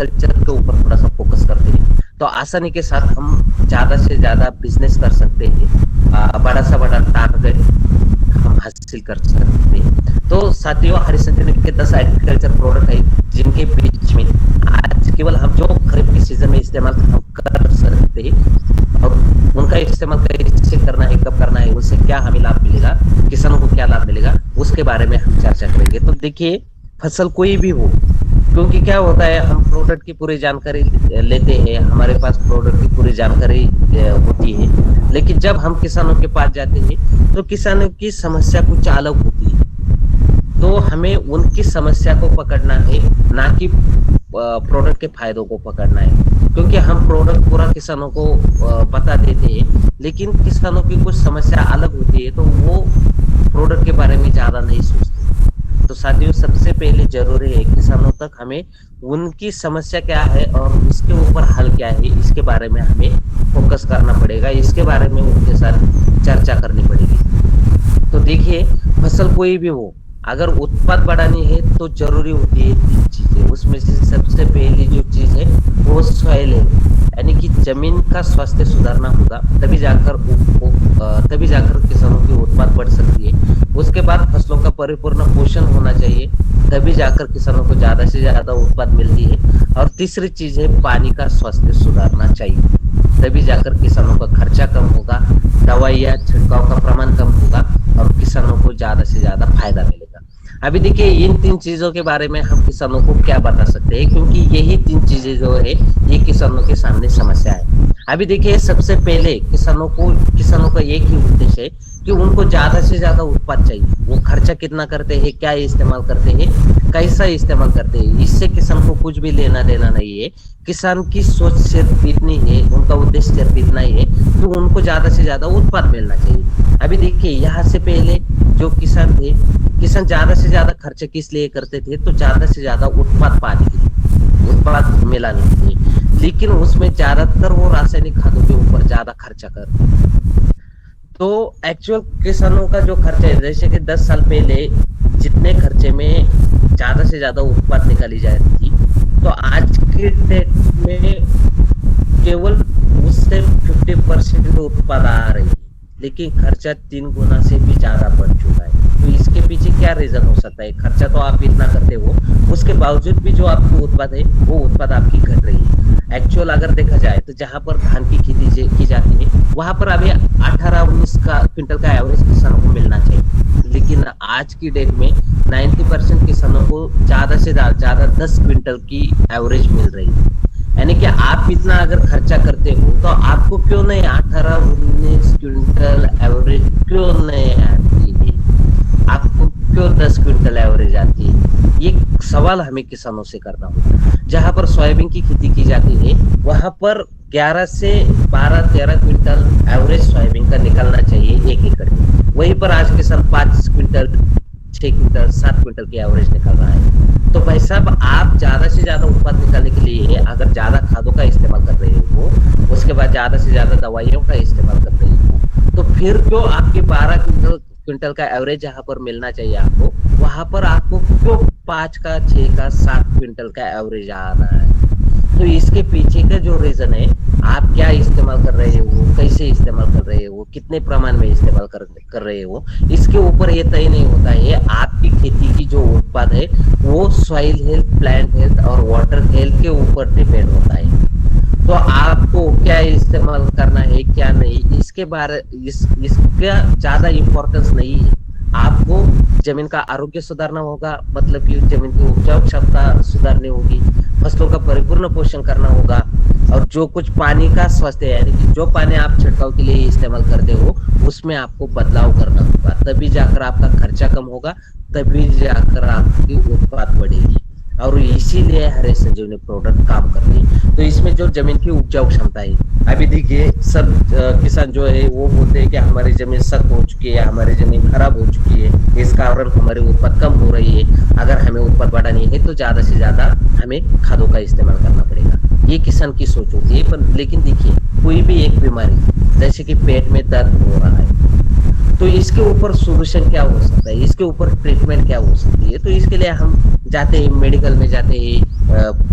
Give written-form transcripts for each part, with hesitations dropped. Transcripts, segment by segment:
Agriculture के ऊपर थोड़ा सा फोकस करते हैं तो आसानी के साथ हम ज्यादा से ज्यादा बिजनेस कर सकते हैं, बड़ा सा बड़ा टारगेट हम हासिल कर सकते हैं। तो साथियों, हरिश्चंद्र जी के 10 एग्रीकल्चर प्रोडक्ट है जिनके बीच में आज केवल हम जो खरीफ के सीजन में इस्तेमाल हम कर सकते हैं और उनका इस्तेमाल कैसे करना है, कब करना है, उससे क्या हमें लाभ मिलेगा, किसानों को क्या लाभ मिलेगा, उसके बारे में हम चर्चा करेंगे। तो देखिए, फसल कोई भी हो, क्योंकि क्या होता है, हम प्रोडक्ट की पूरी जानकारी लेते हैं, हमारे पास प्रोडक्ट की पूरी जानकारी होती है, लेकिन जब हम किसानों के पास जाते हैं तो किसानों की समस्या कुछ अलग होती है। तो हमें उनकी समस्या को पकड़ना है, ना कि प्रोडक्ट के फायदों को पकड़ना है। क्योंकि हम प्रोडक्ट पूरा किसानों को बता देते हैं, लेकिन किसानों की कुछ समस्या अलग होती है तो वो प्रोडक्ट के बारे में ज्यादा नहीं सोचते। तो साथियों, सबसे पहले जरूरी है किसानों तक हमें उनकी समस्या क्या है और उसके ऊपर हल क्या है, इसके बारे में हमें फोकस करना पड़ेगा, इसके बारे में उनके साथ चर्चा करनी पड़ेगी। तो देखिए, फसल कोई भी हो, अगर उत्पाद बढ़ानी है तो जरूरी होती है 3 चीजें। उसमें से सबसे पहली जो चीज है वो सॉइल है, यानी कि जमीन का स्वास्थ्य सुधारना होगा, तभी जाकर किसानों की उत्पाद बढ़ सकती है। उसके बाद फसलों का परिपूर्ण पोषण होना चाहिए, तभी जाकर किसानों को ज्यादा से ज्यादा उत्पाद मिलती है। और तीसरी चीज है पानी का स्वास्थ्य सुधारना चाहिए, तभी जाकर किसानों का खर्चा कम होगा, दवाइयाँ छिड़काव का प्रमाण कम होगा और किसानों को ज्यादा से ज्यादा फायदा मिलेगा। अभी देखिए, इन 3 चीजों के बारे में हम किसानों को क्या बता सकते हैं, क्योंकि यही 3 चीजें जो है ये किसानों के सामने समस्या है। अभी देखिए, सबसे पहले किसानों का एक ही उद्देश्य है कि उनको ज्यादा से ज्यादा उत्पाद चाहिए। वो खर्चा कितना करते हैं, क्या इस्तेमाल करते हैं, कैसा इस्तेमाल करते हैं, इससे किसान को कुछ भी लेना देना नहीं है। किसान की सोच सिर्फ इतनी है, उनका उद्देश्य सिर्फ इतना ही है कि उनको ज्यादा से ज्यादा उत्पाद मिलना चाहिए। अभी देखिए, यहाँ से पहले जो किसान थे, किसान ज्यादा से ज्यादा खर्च किस लिए करते थे, तो ज्यादा से ज्यादा उत्पाद पाने के लिए, उत्पाद मिलाने के लिए, लेकिन उसमें ज्यादातर वो रासायनिक खादों के ऊपर ज्यादा खर्चा कर। तो एक्चुअल किसानों का जो खर्चा है, जैसे कि 10 साल पहले जितने खर्चे में ज्यादा से ज्यादा उत्पाद निकाली जाती थी, तो आज के डेट में केवल उससे 50% उत्पाद आ रही है, लेकिन खर्चा 3 गुना से भी ज्यादा बढ़ चुका है। तो इसके पीछे क्या रीजन हो सकता है? खर्चा तो आप इतना करते हो, उसके बावजूद भी जो आपकी उत्पाद है वो उत्पाद आपकी घट रही है। एक्चुअल अगर देखा जाए तो जहां पर धान की खेती की जाती है, वहां पर अभी 18-19 का क्विंटल का एवरेज किसानों को मिलना चाहिए, लेकिन आज की डेट में 90% किसानों को ज्यादा से ज्यादा 10 क्विंटल की एवरेज मिल रही है। यानी कि आप इतना अगर खर्चा करते हो तो आपको क्यों नहीं 18-19 क्विंटल एवरेज क्यों नहीं आती है, आपको क्यों 10 क्विंटल एवरेज आती है? ये सवाल हमें किसानों से करना होगा। जहां पर सोयाबीन की खेती की जाती है, वहां पर 11 से 12-13 क्विंटल एवरेज सोयाबीन का निकलना चाहिए 1 एकड़ में। वहीं पर आज किसान 5 क्विंटल, 6 क्विंटल, 7 क्विंटल की एवरेज निकल रहा है। तो भाई साहब, आप ज्यादा से ज्यादा उत्पाद निकालने के लिए अगर ज्यादा खादों का इस्तेमाल कर रहे हो, उसके बाद ज्यादा से ज्यादा दवाइयों का इस्तेमाल कर रहे हो, तो फिर क्यों आपके 12 क्विंटल का एवरेज जहां पर मिलना चाहिए आपको, वहां पर आपको क्यों 5 का, 6 का, 7 क्विंटल का एवरेज आ रहा है? तो इसके पीछे का जो रीजन है, आप क्या इस्तेमाल कर रहे हो, कैसे इस्तेमाल कर रहे हो, कितने प्रमाण में इस्तेमाल कर रहे हो, इसके ऊपर ये तय नहीं होता है। आपकी खेती की जो उत्पाद है वो सॉइल हेल्थ, प्लांट हेल्थ और वाटर हेल्थ के ऊपर डिपेंड होता है। तो आपको क्या इस्तेमाल करना है, क्या नहीं, इसका ज्यादा इम्पोर्टेंस नहीं है। आपको जमीन का आरोग्य सुधारना होगा, मतलब कि जमीन की उपजाऊ क्षमता सुधारनी होगी, फसलों का परिपूर्ण पोषण करना होगा, और जो कुछ पानी का स्वास्थ्य है, यानी कि जो पानी आप छिड़काव के लिए इस्तेमाल करते हो उसमें आपको बदलाव करना होगा, तभी जाकर आपका खर्चा कम होगा, तभी जाकर आपकी उत्पाद बढ़ेगी। और इसीलिए हरे संजीवनी प्रोडक्ट काम करती है। तो इसमें जो जमीन की उपजाऊ क्षमता है, अभी देखिए सब किसान जो है वो बोलते हैं कि हमारी जमीन सख्त हो चुकी है, हमारी जमीन खराब हो चुकी है, इस कारण हमारी उत्पाद कम हो रही है, अगर हमें उत्पाद बढ़ानी है तो ज्यादा से ज्यादा हमें खादों का इस्तेमाल करना पड़ेगा। ये किसान की सोच होती है। पर लेकिन देखिए, कोई भी एक बीमारी, जैसे कि पेट में दर्द हो रहा है, तो इसके ऊपर सोल्यूशन क्या हो सकता है, इसके ऊपर ट्रीटमेंट क्या हो सकती है? तो इसके लिए हम जाते हैं मेडिकल में, जाते हैं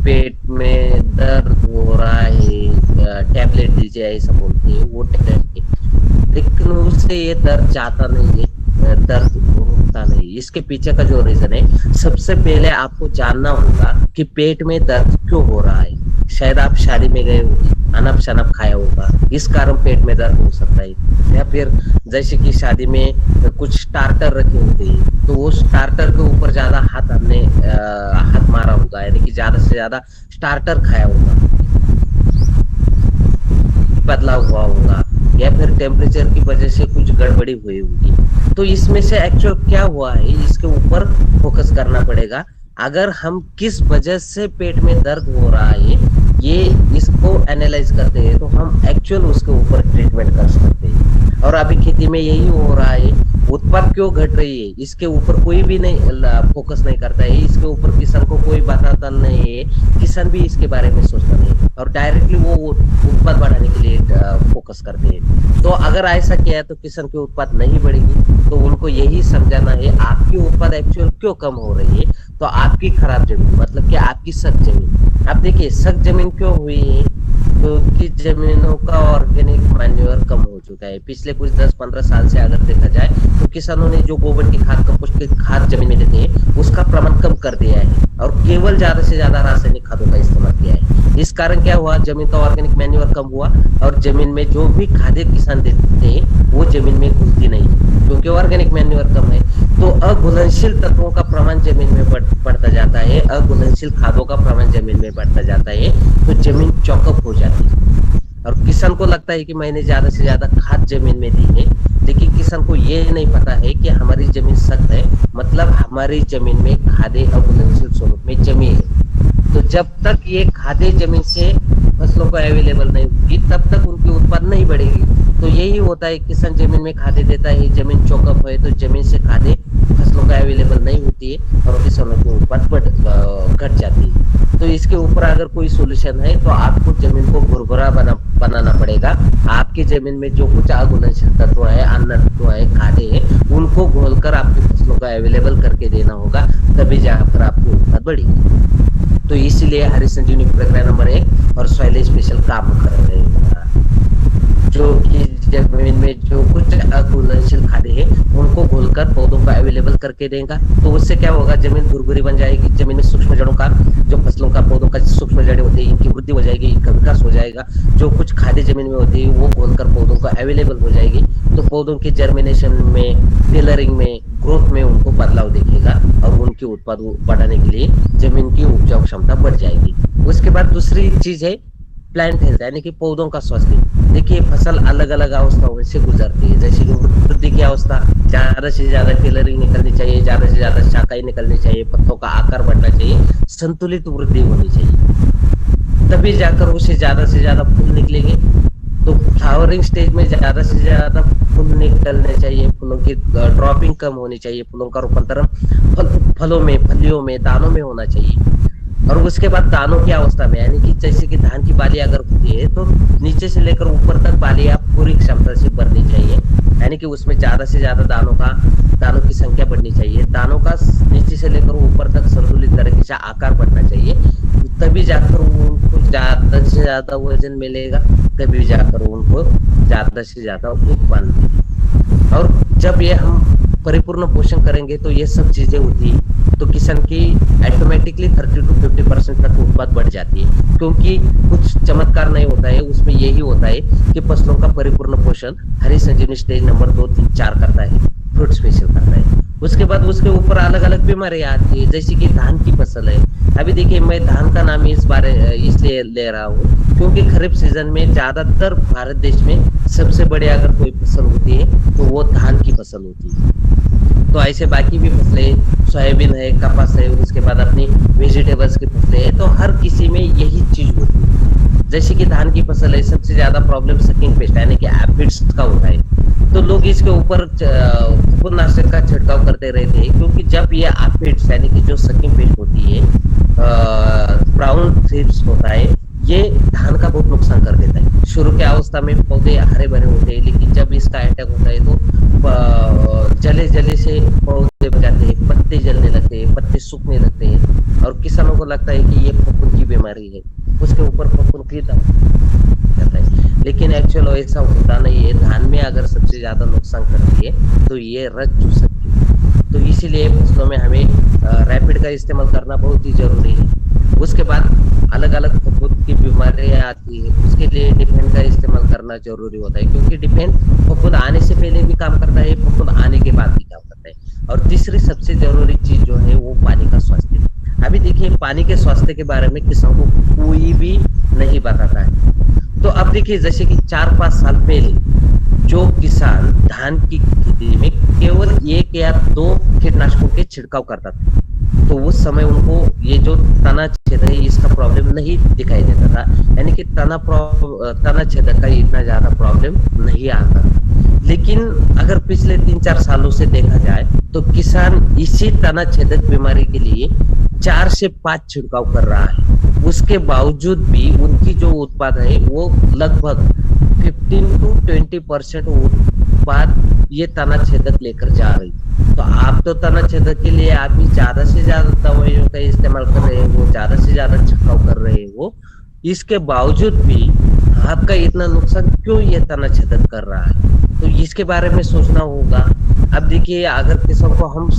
पेट में दर्द हो रहा है, टैबलेट दीजिए ऐसा बोलते हैं, वो टैबलेट, लेकिन उससे ये दर्द जाता नहीं है, दर्द रुकता नहीं। इसके पीछे का जो रीजन है, सबसे पहले आपको जानना होगा कि पेट में दर्द क्यों हो रहा है। शायद आप शादी में गए होंगे, अनप शनप खाया होगा, इस कारण पेट में दर्द हो सकता है। या फिर जैसे कि शादी में कुछ स्टार्टर रखे होते हैं, तो वो स्टार्टर के ऊपर ज्यादा हाथ हमने हाथ मारा होगा, यानी कि ज्यादा से ज्यादा स्टार्टर खाया होगा, बदला हुआ होगा, या फिर टेम्परेचर की वजह से कुछ गड़बड़ी हुई होगी। तो इसमें से एक्चुअल क्या हुआ है, इसके ऊपर फोकस करना पड़ेगा। अगर हम किस वजह से पेट में दर्द हो रहा है, ये इसको एनालाइज करते हैं, तो हम एक्चुअल उसके ऊपर ट्रीटमेंट कर सकते हैं। और अभी खेती में यही हो रहा है, उत्पाद क्यों घट रही है, इसके ऊपर कोई भी नहीं फोकस नहीं करता है, इसके ऊपर किसान को कोई बताता नहीं है, किसान भी इसके बारे में सोचता नहीं, और डायरेक्टली वो उत्पाद बढ़ाने के लिए फोकस करते हैं। तो अगर ऐसा किया है तो किसान की उत्पाद नहीं बढ़ेगी। तो उनको यही समझाना है, आपकी उत्पाद एक्चुअल क्यों कम हो रही है, तो आपकी खराब जमीन, मतलब कि आपकी सख्त जमीन। आप देखिए सख्त जमीन क्यों हुई है, क्योंकि जमीनों का ऑर्गेनिक मैन्योर कम हो चुका है। पिछले कुछ 10-15 साल से अगर देखा जाए, तो किसानों ने जो गोबर की खाद, कंपोस्ट की खाद जमीन में देते हैं, उसका प्रमाण कम कर दिया है, और केवल ज्यादा से ज्यादा रासायनिक खादों का इस्तेमाल किया है। इस कारण क्या हुआ, जमीन का ऑर्गेनिक मैन्योर कम हुआ, और जमीन में जो भी खादें किसान देते हैं वो जमीन में घुसती नहीं, क्योंकि ऑर्गेनिक मैन्योर कम है। तो अघुलनशील तत्वों का प्रमाण जमीन में बढ़ता जाता है, अघुलनशील खादों का प्रमाण जमीन में बढ़ता जाता है, तो जमीन चौकअप हो जाती है। और किसान को लगता है कि मैंने ज्यादा से ज्यादा खाद जमीन में दी है, लेकिन किसान को ये नहीं पता है कि हमारी जमीन सख्त है, मतलब हमारी जमीन में खादें अघुलनशील स्वरूप में जमी है। तो जब तक ये खादें जमीन से फसलों को अवेलेबल नहीं होगी, तब तक उनकी उत्पादन नहीं बढ़ेगी। तो यही होता है, किसान जमीन में खादें देता है, जमीन चौकअप है, तो जमीन से खादें फसलों का अवेलेबल नहीं होती है, और किसानों की उत्पादन घट जाती है। तो इसके ऊपर अगर कोई सोल्यूशन है, तो आपको जमीन को भुरभुरा बनाना पड़ेगा। आपकी जमीन में जो कुछ अघुलनशील तत्व है, अन्न तत्व है, खादें है, उनको घोलकर आपकी फसलों का अवेलेबल करके देना होगा, तभी जाकर आपकी उत्पादन बढ़ेगी। तो इसीलिए हरी संजीवनी प्रक्रिया नंबर 1 और सॉइल स्पेशल काम कर रहे हैं, जो कि जमीन में जो कुछ अघुलनशील खादें हैं उनको घोलकर पौधों का अवेलेबल करके देगा। तो उससे क्या होगा, जमीन भुरभुरी बन जाएगी, जमीन में सूक्ष्म जड़ों का, जो फसलों का पौधों का सूक्ष्म जड़ें होती है, इनकी वृद्धि हो जाएगी, इनका विकास हो जाएगा। जो कुछ खादें जमीन में होती है वो घोलकर पौधों का अवेलेबल हो जाएगी, तो पौधों की जर्मिनेशन में, टेलरिंग में, ग्रोथ में उनको बदलाव दिखेगा, और उनकी उत्पादन बढ़ाने के लिए जमीन की उपजाऊ क्षमता बढ़ जाएगी। उसके बाद दूसरी चीज है प्लांट हेल्थ, यानी कि पौधों का स्वास्थ्य। देखिए फसल अलग अलग अवस्थाओं से गुजरती है, जैसे कि वृद्धि की अवस्था, ज्यादा से ज्यादा टेलरिंग निकलनी चाहिए, ज्यादा से ज्यादा शाखाएं निकलनी चाहिए, पत्तों का आकार बढ़ना चाहिए, संतुलित वृद्धि होनी चाहिए, तभी जाकर उसे ज्यादा से ज्यादा फूल निकलेंगे। तो फ्लावरिंग स्टेज में ज्यादा से ज्यादा फूल निकलने चाहिए, फूलों की ड्रॉपिंग कम होनी चाहिए, फूलों का रूपांतरण फलों में, फलियों में, दानों में होना चाहिए। और उसके बाद दानों की अवस्था में, यानी कि जैसे कि धान की बाली अगर होती है, तो नीचे से लेकर ऊपर तक बालियां पूरी क्षमता से भरनी चाहिए, यानी कि उसमें ज्यादा से ज्यादा दानों की संख्या बढ़नी चाहिए, दानों का नीचे से लेकर ऊपर तक संतुलित तरीके से आकार बढ़ना चाहिए, तभी जाकर उनको ज्यादा से ज्यादा वजन मिलेगा, तभी जाकर उनको ज्यादा से ज्यादा उत्पादन। और जब ये हम परिपूर्ण पोषण करेंगे, तो ये सब चीजें होती है, तो किसान की ऑटोमेटिकली 30 to 50% तक उत्पाद बढ़ जाती है, क्योंकि कुछ चमत्कार नहीं होता है, उसमें यही होता है कि फसलों का परिपूर्ण पोषण हरी संजीवनी स्टेज नंबर 2, 3, 4 करता है, फ्रूट स्पेशल करता है। उसके बाद उसके ऊपर अलग अलग बीमारियां आती है, जैसे कि धान की फसल है। अभी देखिए मैं धान का नाम इस बारे इसलिए ले रहा हूँ, क्योंकि खरीफ सीजन में ज्यादातर भारत देश में सबसे बड़ी अगर कोई फसल होती है तो वो धान की फसल होती है। तो ऐसे बाकी भी फसलें, सोयाबीन है, कपास है, उसके बाद अपनी वेजिटेबल्स की फसलें है, तो हर किसी में यही चीज होती है। जैसे कि धान की फसल है, सबसे ज्यादा प्रॉब्लम सकिंग पेस्ट यानी कि एफिड्स का होता है, तो लोग इसके ऊपर फफूंदनाशक का छिड़काव करते रहते हैं, क्योंकि जब ये एफिड्स यानी कि जो सकिंग पेस्ट होती है, ब्राउन थ्रिप्स होता है, ये धान का बहुत नुकसान कर देता है। शुरू के अवस्था में पौधे हरे भरे होते हैं, लेकिन जब इसका अटैक होता है तो जले जले से पौधे बच जाते हैं, पत्ते जलने लगते हैं, पत्ते सूखने लगते हैं और किसानों को लगता है कि ये फफूंद की बीमारी है। उसके ऊपर फफूंद की करता है, लेकिन एक्चुअल ऐसा होता नहीं है। धान में अगर सबसे ज्यादा नुकसान करती है तो ये रस चूस सकती है। तो इसीलिए फसलों में हमें रैपिड का इस्तेमाल करना बहुत ही जरूरी है। उसके बाद अलग अलग फफूंद की बीमारियां आती है, उसके लिए डिफेंड का इस्तेमाल करना जरूरी होता है, क्योंकि डिफेंड फफूंद आने से पहले भी काम करता है, फफूंद आने के बाद भी काम करता है। और तीसरी सबसे जरूरी चीज जो है वो पानी का स्वास्थ्य। अभी देखिए, पानी के स्वास्थ्य के बारे में किसानों को कोई भी नहीं बताता है। तो अब देखिए, जैसे कि 4-5 साल पहले जो किसान धान की खेती में केवल 1 या 2 कीटनाशकों के छिड़काव करता था, तो उस समय उनको ये जो तना छेदक है इसका प्रॉब्लम नहीं दिखाई देता था, यानी कि तना छेदक का इतना ज्यादा प्रॉब्लम नहीं आता। लेकिन अगर पिछले 3-4 सालों से देखा जाए तो किसान इसी तना छेदक बीमारी के लिए 4 से 5 छिड़काव कर रहा है। उसके बावजूद भी उनकी जो उत्पाद है वो लगभग 15 to 20% उत्पाद ये तना छेदक लेकर जा रही। तो आप तो तना छेदक के लिए आप भी ज्यादा से ज्यादा दवाइयों का इस्तेमाल कर रहे हो, ज्यादा से ज्यादा छिड़काव कर रहे हो, इसके बावजूद भी आपका इतना नुकसान क्यों ये तना छेदक कर रहा है? तो इसके बारे में सोचना होगा। अब देखिए, अगर किसान को हम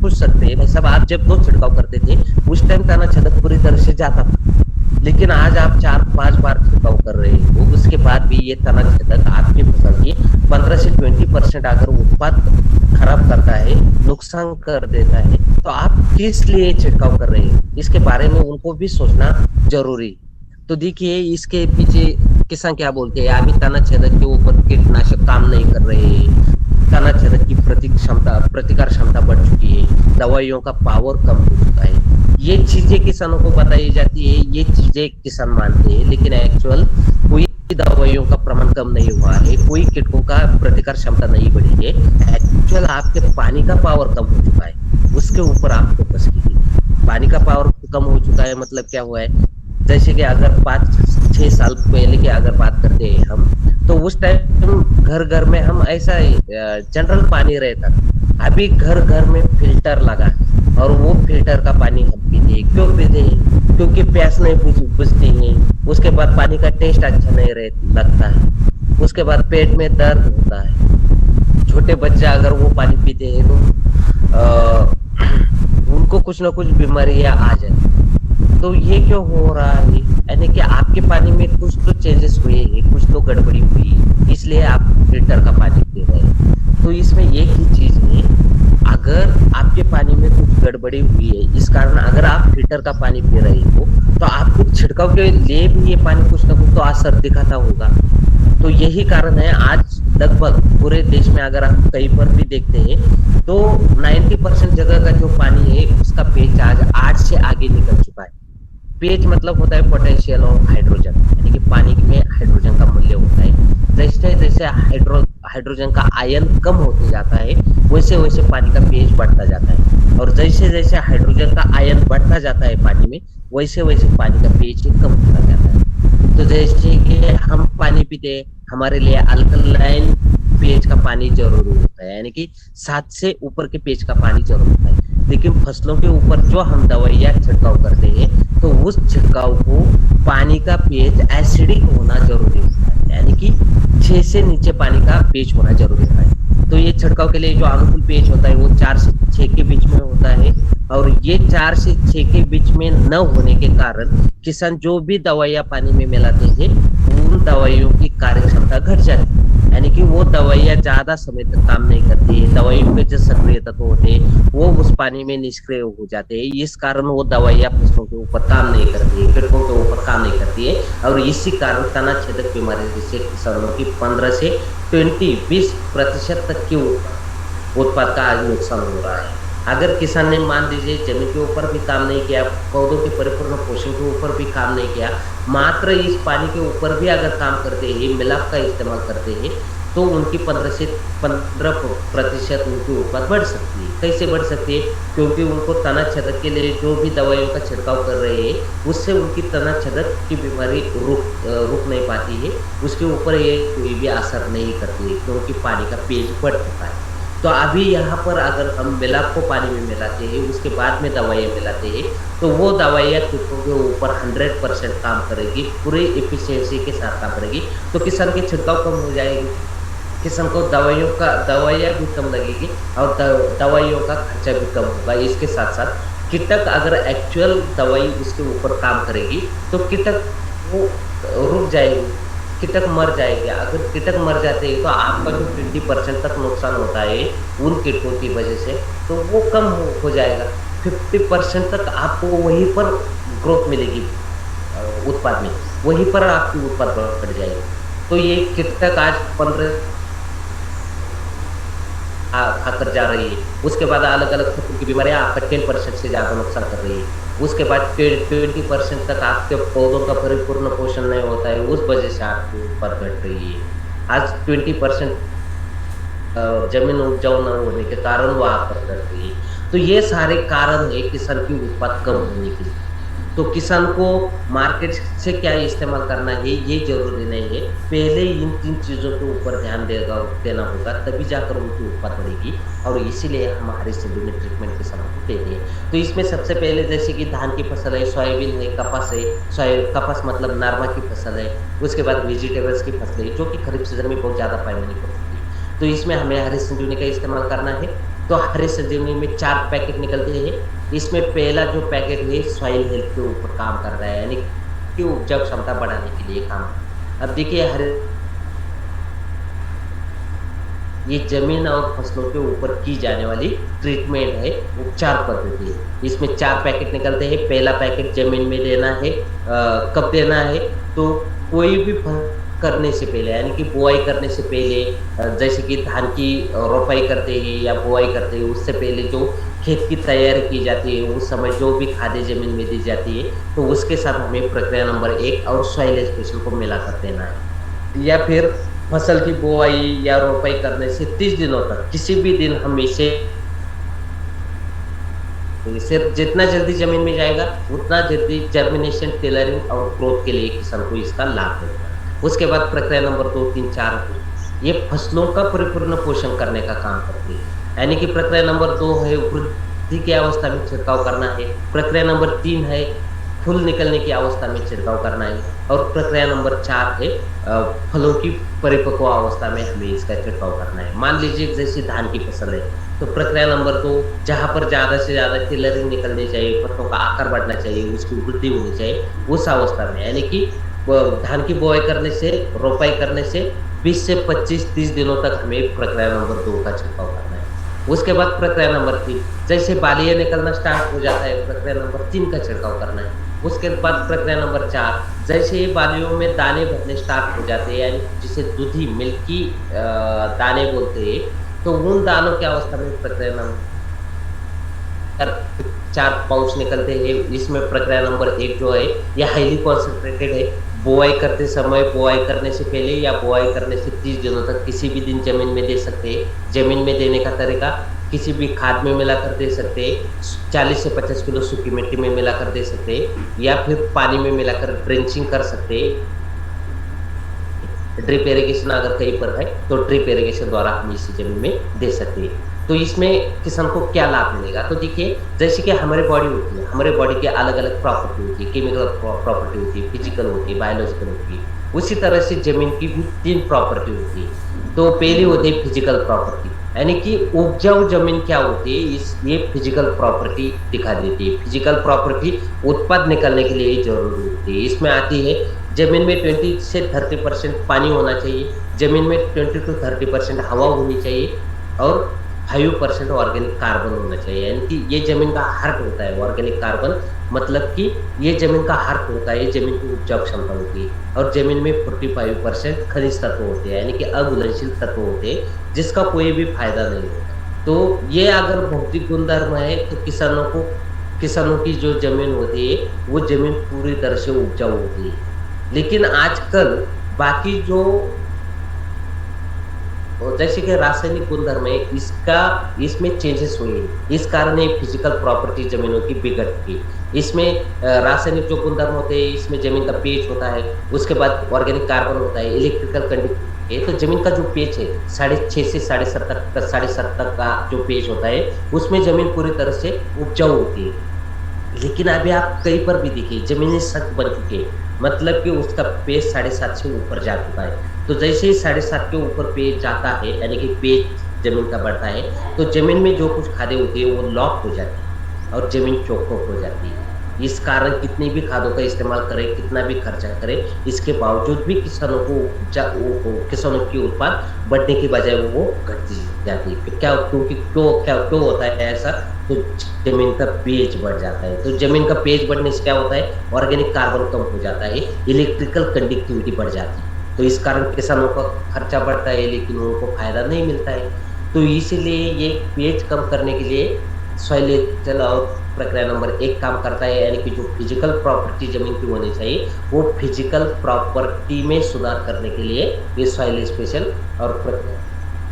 पूछ सकते हैं, भाई साहब आप जब 2 छिड़काव करते थे उस टाइम तना छेदक पूरी तरह से जाता था, लेकिन आज आप 4-5 बार छिड़काव कर रहे हो, उसके बाद भी ये तना छेदक आपकी फसल की 15 से 20% अगर उत्पाद खराब करता है, नुकसान कर देता है, तो आप किस लिए छिड़काव कर रहे हैं? इसके बारे में उनको भी सोचना जरूरी। तो देखिए, इसके पीछे किसान क्या बोलते हैं, अभी तना छेदक के ऊपर कीटनाशक काम नहीं कर रहे हैं, तना छेदक की प्रतिकार क्षमता बढ़ चुकी है, दवाइयों का पावर कम हो चुका है। ये चीजें किसानों को बताई जाती है, ये चीजें किसान मानते हैं, लेकिन एक्चुअल कोई दवाइयों का प्रमाण कम नहीं हुआ है, कोई कीटकों का प्रतिकार क्षमता नहीं बढ़ी है। एक्चुअल आपके पानी का पावर कम हो चुका है, उसके ऊपर आप फोकस कीजिए। पानी का पावर कम हो चुका है मतलब क्या हुआ है? जैसे कि अगर 5-6 साल पहले की अगर बात करते हैं हम, तो उस टाइम घर घर में हम ऐसा जनरल पानी रहता था। अभी घर घर में फिल्टर लगा और वो फिल्टर का पानी हम पीते हैं। क्यों पीते हैं? क्योंकि प्यास नहीं बुझती है, उसके बाद पानी का टेस्ट अच्छा नहीं लगता है, उसके बाद पेट में दर्द होता है। छोटे बच्चे अगर वो पानी पीते हैं तो उनको कुछ ना कुछ बीमारियां आ जाती। तो ये क्यों हो रहा है? यानी कि आपके पानी में कुछ तो चेंजेस हुए हैं, कुछ तो गड़बड़ी हुई है, इसलिए आप फिल्टर का पानी पी रहे हैं। तो इसमें एक ही चीज है, अगर आपके पानी में कुछ गड़बड़ी हुई है, इस कारण अगर आप फिल्टर का पानी पी रहे हो, तो आपको छिड़काव के लिए भी ये पानी कुछ ना कुछ तो असर दिखाता होगा। तो यही कारण है, आज लगभग पूरे देश में अगर हम कहीं पर भी देखते हैं तो 90% जगह का जो पानी है उसका pH आज 8 से आगे निकल चुका है। pH मतलब होता है पोटेंशियल ऑफ हाइड्रोजन, यानी कि पानी में हाइड्रोजन का मूल्य होता है। जैसे जैसे हाइड्रोजन का आयन कम होते जाता है, वैसे वैसे पानी का pH बढ़ता जाता है, और जैसे जैसे हाइड्रोजन का आयन बढ़ता जाता है पानी में, वैसे वैसे पानी का pH कम होता जाता है। तो जैसे कि हम पानी पीते हैं, हमारे लिए अल्कलाइन pH का पानी जरूरी होता है, यानी कि 7 से ऊपर के pH का पानी जरूर होता है। लेकिन फसलों के ऊपर जो हम दवाइयाँ छिड़काव करते हैं, तो उस छिड़काव को पानी का pH एसिडिक होना जरूरी होता है, यानी कि 6 से नीचे पानी का pH होना जरूरी होता है। तो ये छिड़काव के लिए जो अनुकूल pH होता है वो 4 से 6 के बीच में होता है, और ये 4 से 6 के बीच में न होने के कारण किसान जो भी दवाइयाँ पानी में मिलाते हैं, उन दवाइयों की कार्य क्षमता घट जाती है, यानी कि वो दवाइयाँ ज्यादा समय तक काम नहीं करती है। दवाइयों के जो सक्रिय तत्व होते हैं वो उस पानी में निष्क्रिय हो जाते हैं, इस कारण वो दवाइयाँ फसलों के ऊपर काम नहीं करती है, कीटकों के ऊपर काम नहीं करती है, और इसी कारण तना छेदक बीमारी से किसानों की 15 से 20% तक की उत्पाद का आज नुकसान हो रहा है। अगर किसान ने मान लीजिए जमीन के ऊपर भी काम नहीं किया, पौधों के परिपूर्ण पोषण के ऊपर भी काम नहीं किया, मात्र इस पानी के ऊपर भी अगर काम करते हैं, मिलाप का इस्तेमाल करते हैं, तो उनकी 15 से 15% उनकी उपज बढ़ सकती है। कैसे बढ़ सकती है? क्योंकि उनको तना छेदक के लिए जो भी दवाइयों का छिड़काव कर रहे हैं, उससे उनकी तना छेदक की बीमारी रुक नहीं पाती है। उसके ऊपर ये कोई भी असर नहीं करती है, क्योंकि पानी का पेज बढ़ चुका है। तो अभी यहाँ पर अगर हम मिलाप को पानी में मिलाते हैं, उसके बाद में दवाइयाँ मिलाते हैं, तो वो दवाइयाँ कीटों के ऊपर 100% काम करेगी, पूरी एफिशिएंसी के साथ काम करेगी, तो किसान की छिड़काव कम हो जाएगी। किसान को दवाइयाँ भी कम लगेगी और दवाइयों का खर्चा भी कम होगा। इसके साथ-साथ कीटक अगर एक्चुअल दवाई उसके ऊपर काम करेगी, तो कीटक वो रुक जाएगी, कीटक मर जाएँगे। अगर कीटक मर जाते हैं, तो आपका जो 20% तक नुकसान होता है उन कीटों की वजह से, तो वो कम हो जाएगा। 50% तक आपको वहीं पर ग्रोथ मिलेगी उत्पाद में, वहीं पर आपकी उत्पाद बढ़ जाएगी। तो ये कीटक आज 15 खाकर जा रही है। उसके बाद अलग-अलग किस्म की बीमारियाँ आपका 10% से ज़्यादा नुकसान कर रही है। उसके बाद 20% तक आपके पौधों का परिपूर्ण पोषण नहीं होता है, उस वजह से आपकी उपज घट रही है। आज 20% ज़मीन उपजाऊ ना होने के कारण वो आप पर घट रही है। तो ये सारे कारण हैं किसान की उत्पाद कम होने के। तो किसान को मार्केट से क्या इस्तेमाल करना है, ये ज़रूरी नहीं है। पहले इन 3 चीज़ों के ऊपर ध्यान देना होगा, तभी जाकर उनकी उत्पाद बढ़ेगी और इसीलिए हम हरी सब्ज़ी ट्रीटमेंट किसानों को देते हैं। तो इसमें सबसे पहले जैसे कि धान की फसल है, सोयाबीन है, कपास है, कपास मतलब नरमा की फसल है, उसके बाद वेजिटेबल्स की फसल है, जो कि खरीफ सीज़न में बहुत ज़्यादा पैमाने पर होती है। तो इसमें हमें हरी संजीवनी का इस्तेमाल करना है। तो हरी संजीवनी में 4 पैकेट निकलते हैं। इसमें पहला जो पैकेट है सॉइल हेल्थ के ऊपर काम कर रहा है, यानी कि उपजाऊ क्षमता बढ़ाने के लिए काम। अब देखिए हर ये ज़मीन और फसलों के ऊपर की जाने वाली ट्रीटमेंट है, उपचार पद्धति है। इसमें 4 पैकेट निकलते हैं। पहला पैकेट ज़मीन में देना है, कब देना है? तो कोई भी करने से पहले, यानी कि बुआई करने से पहले, जैसे कि धान की रोपाई करते हैं या बुआई करते हैं, उससे पहले जो खेत की तैयारी की जाती है, उस समय जो भी खादें ज़मीन में दी जाती है, तो उसके साथ हमें प्रक्रिया नंबर 1 और सॉइल एक्सप्रेशन को मिलाकर देना है। या फिर फसल की बुआई या रोपाई करने से 30 दिनों तक किसी भी दिन हम इसे सिर्फ जितना जल्दी ज़मीन में जाएगा, उतना जल्दी जर्मिनेशन, टेलरिंग और ग्रोथ के लिए किसान को इसका लाभ होगा। उसके बाद प्रक्रिया नंबर 2, 3, 4 ये फसलों का परिपूर्ण पोषण करने का काम करती है। यानी कि प्रक्रिया नंबर 2 है वृद्धि की अवस्था में छिड़काव करना है। प्रक्रिया नंबर 3 है फूल निकलने की अवस्था में छिड़काव करना है और प्रक्रिया नंबर 4 है फलों की परिपक्व अवस्था में हमें इसका छिड़काव करना है। मान लीजिए जैसे धान की फसल है, तो प्रक्रिया नंबर 2 जहाँ पर ज़्यादा से ज़्यादा टिलरिंग निकलनी चाहिए, पत्तों का आकार बढ़ना चाहिए, उसकी वृद्धि होनी चाहिए, उस अवस्था में यानी कि धान की बुआई करने से, रोपाई करने से 20 से 25-30 दिनों तक हमें प्रक्रिया नंबर 2 का छिड़काव करना है। उसके बाद प्रक्रिया नंबर 3 जैसे बालियाँ निकलना स्टार्ट हो जाता है, प्रक्रिया नंबर 3 का छिड़काव करना है। उसके बाद प्रक्रिया नंबर 4 जैसे ही बालियों में दाने भरने स्टार्ट हो जाते हैं, यानी जिसे दूधी मिल्की दाने बोलते हैं, तो उन दानों की अवस्था में प्रक्रिया नंबर 4 पाउच निकलते हैं। इसमें प्रक्रिया नंबर 1 जो है, ये हाइली कॉन्सन्ट्रेटेड है। बुआई करते समय, बुआई करने से पहले या बुआई करने से 30 दिनों तक किसी भी दिन ज़मीन में दे सकते हैं। ज़मीन में देने का तरीका किसी भी खाद में मिलाकर दे सकते हैं, 40 से 50 किलो सूखी मिट्टी में मिलाकर दे सकते हैं या फिर पानी में मिलाकर ड्रेंचिंग कर सकते हैं। ड्रिप इरिगेशन अगर कहीं पर है, तो ड्रिप इरिगेशन द्वारा हम इसी ज़मीन में दे सकते हैं। तो इसमें किसान को क्या लाभ मिलेगा? तो देखिए, जैसे कि हमारी बॉडी होती है, हमारे बॉडी की अलग-अलग प्रॉपर्टी होती है, केमिकल प्रॉपर्टी होती है, फिजिकल होती है, बायोलॉजिकल होती है। उसी तरह से ज़मीन की भी 3 प्रॉपर्टी होती है। तो पहली होती है फिजिकल प्रॉपर्टी, यानी कि उपजाऊ ज़मीन क्या होती है, ये फिजिकल प्रॉपर्टी दिखा देती है। फिजिकल प्रॉपर्टी उत्पाद निकालने के लिए ज़रूरी होती है। इसमें आती है ज़मीन में 20 से 30% पानी होना चाहिए, ज़मीन में 20 टू 30% हवा होनी चाहिए और 5% ऑर्गेनिक कार्बन होना चाहिए। यानी कि ये ज़मीन का हार्ट होता है ऑर्गेनिक कार्बन, मतलब कि ये ज़मीन का हार्ट होता है, ये ज़मीन की उपजाऊ क्षमता होती है और ज़मीन में 45% खनिज तत्व होते हैं, यानी कि अघुलनशील तत्व होते हैं, जिसका कोई भी फायदा नहीं होता। तो ये अगर भौतिक गुणधर्म है तो किसानों की जो ज़मीन होती है, वो ज़मीन पूरी तरह से उपजाऊ होती है। लेकिन आजकल बाकी जो जैसे कि रासायनिक गुणधर्म है, इसमें चेंजेस हुए हैं। इस कारण ये फिजिकल प्रॉपर्टी ज़मीनों की बिगड़ चुकी है। इसमें रासायनिक जो गुणधर्म होते हैं, इसमें ज़मीन का पीएच होता है, उसके बाद ऑर्गेनिक कार्बन होता है, इलेक्ट्रिकल कंडक्टिविटी है, तो ज़मीन का जो पीएच है, 6.5 से 7.5 तक 7.5 तक का जो पीएच होता है, उसमें ज़मीन पूरी तरह से उपजाऊ होती है। लेकिन अभी आप कहीं पर भी देखिए ज़मीनें सख्त बन चुकी है, मतलब कि उसका पेज 7.5 से ऊपर जा चुका है। तो जैसे ही 7.5 के ऊपर पेज जाता है, यानी कि पेज ज़मीन का बढ़ता है, तो ज़मीन में जो कुछ खादें होती है वो लॉक हो जाती है और ज़मीन चौपट हो जाती है। इस कारण कितनी भी खादों का इस्तेमाल करें, कितना भी खर्चा करें, इसके बावजूद भी किसानों की उत्पाद बढ़ने की बजाय वो घटती जाती है। क्यों होता है ऐसा? तो ज़मीन का पेज बढ़ जाता है। तो ज़मीन का पेज बढ़ने से क्या होता है? ऑर्गेनिक कार्बन कम हो जाता है, इलेक्ट्रिकल कंडक्टिविटी बढ़ जाती है। तो इस कारण किसानों का खर्चा बढ़ता है, लेकिन उनको फ़ायदा नहीं मिलता है। तो इसीलिए ये पेज कम करने के लिए सॉइल एंड और प्रक्रिया नंबर 1 काम करता है, यानी कि जो फिजिकल प्रॉपर्टी ज़मीन की होनी चाहिए, वो फिजिकल प्रॉपर्टी में सुधार करने के लिए ये सॉइल स्पेशल और प्रक्रिया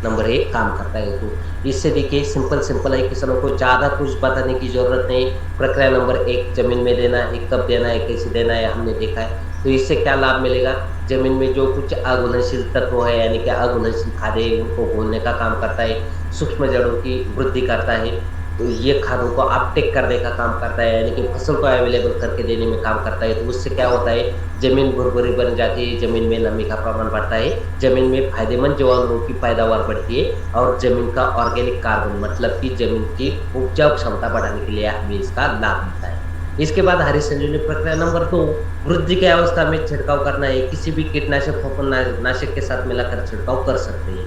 नंबर 1 काम करता है। तो इससे देखिए सिंपल है, किसानों को ज़्यादा कुछ बताने की ज़रूरत नहीं। प्रक्रिया नंबर 1 ज़मीन में देना है, कब देना है, कैसे देना है, हमने देखा है। तो इससे क्या लाभ मिलेगा? ज़मीन में जो कुछ अघुलनशील तत्व है, यानी कि अघुलनशील खादें, उनको घोलने का काम करता है, सूक्ष्म जड़ों की वृद्धि करता है। तो ये खादों को अपटेक करने का काम करता है, यानी कि फसल को अवेलेबल करके देने में काम करता है। तो उससे क्या होता है? ज़मीन भुरभुरी बन जाती है, ज़मीन में नमी का प्रमाण बढ़ता है, ज़मीन में फ़ायदेमंद जीवाणुओं की पैदावार बढ़ती है और ज़मीन का ऑर्गेनिक कार्बन, मतलब कि ज़मीन की उपजाऊ क्षमता बढ़ाने के लिए हमें इसका लाभ मिलता है। इसके बाद हरी संजीवनी प्रक्रिया नंबर 2, वृद्धि की अवस्था में छिड़काव करना है। किसी भी कीटनाशक नाशक के साथ मिलाकर छिड़काव कर सकते हैं।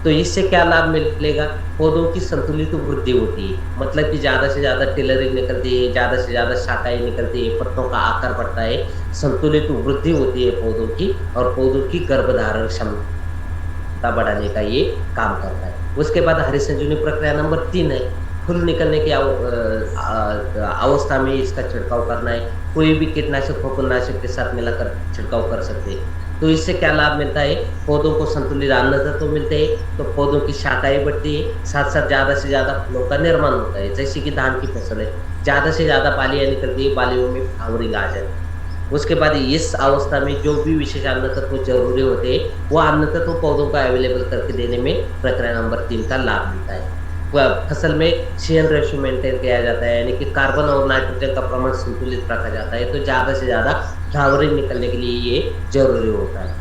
तो इससे क्या लाभ मिलेगा? पौधों की संतुलित वृद्धि होती है, मतलब कि ज़्यादा से ज़्यादा टेलरिंग निकलती है, ज़्यादा से ज़्यादा शाखाएँ निकलती है, पत्तों का आकार बढ़ता है, संतुलित वृद्धि होती है पौधों की और पौधों की गर्भधारण क्षमता बढ़ाने का ये काम करता है। उसके बाद हरी संजीवनी प्रक्रिया नंबर 3 है, फूल निकलने की अवस्था में इसका छिड़काव करना है। कोई भी कीटनाशक फफूंदनाशक के साथ मिलाकर छिड़काव कर सकते हैं। तो इससे क्या लाभ मिलता है? पौधों को संतुलित अन्न तत्व मिलते हैं, तो पौधों की शाखाएँ बढ़ती है, साथ-साथ ज़्यादा से ज़्यादा फूलों का निर्माण होता है। जैसे कि धान की फसल है, ज़्यादा से ज़्यादा बालियाँ निकलती है, बालियों में फ्लावरिंग आ जाती है। उसके बाद इस अवस्था में जो भी विशेष अन्न तत्व ज़रूरी होते हैं, वो अन्न तत्व पौधों को अवेलेबल करके देने में प्रक्रिया नंबर 3 का लाभ मिलता है। फसल में शेयर रेशियो मेंटेन किया जाता है, यानी कि कार्बन और नाइट्रोजन का प्रमाण संतुलित रखा जाता है, तो ज़्यादा से ज़्यादा फ्लावरिंग निकलने के लिए ये ज़रूरी होता है।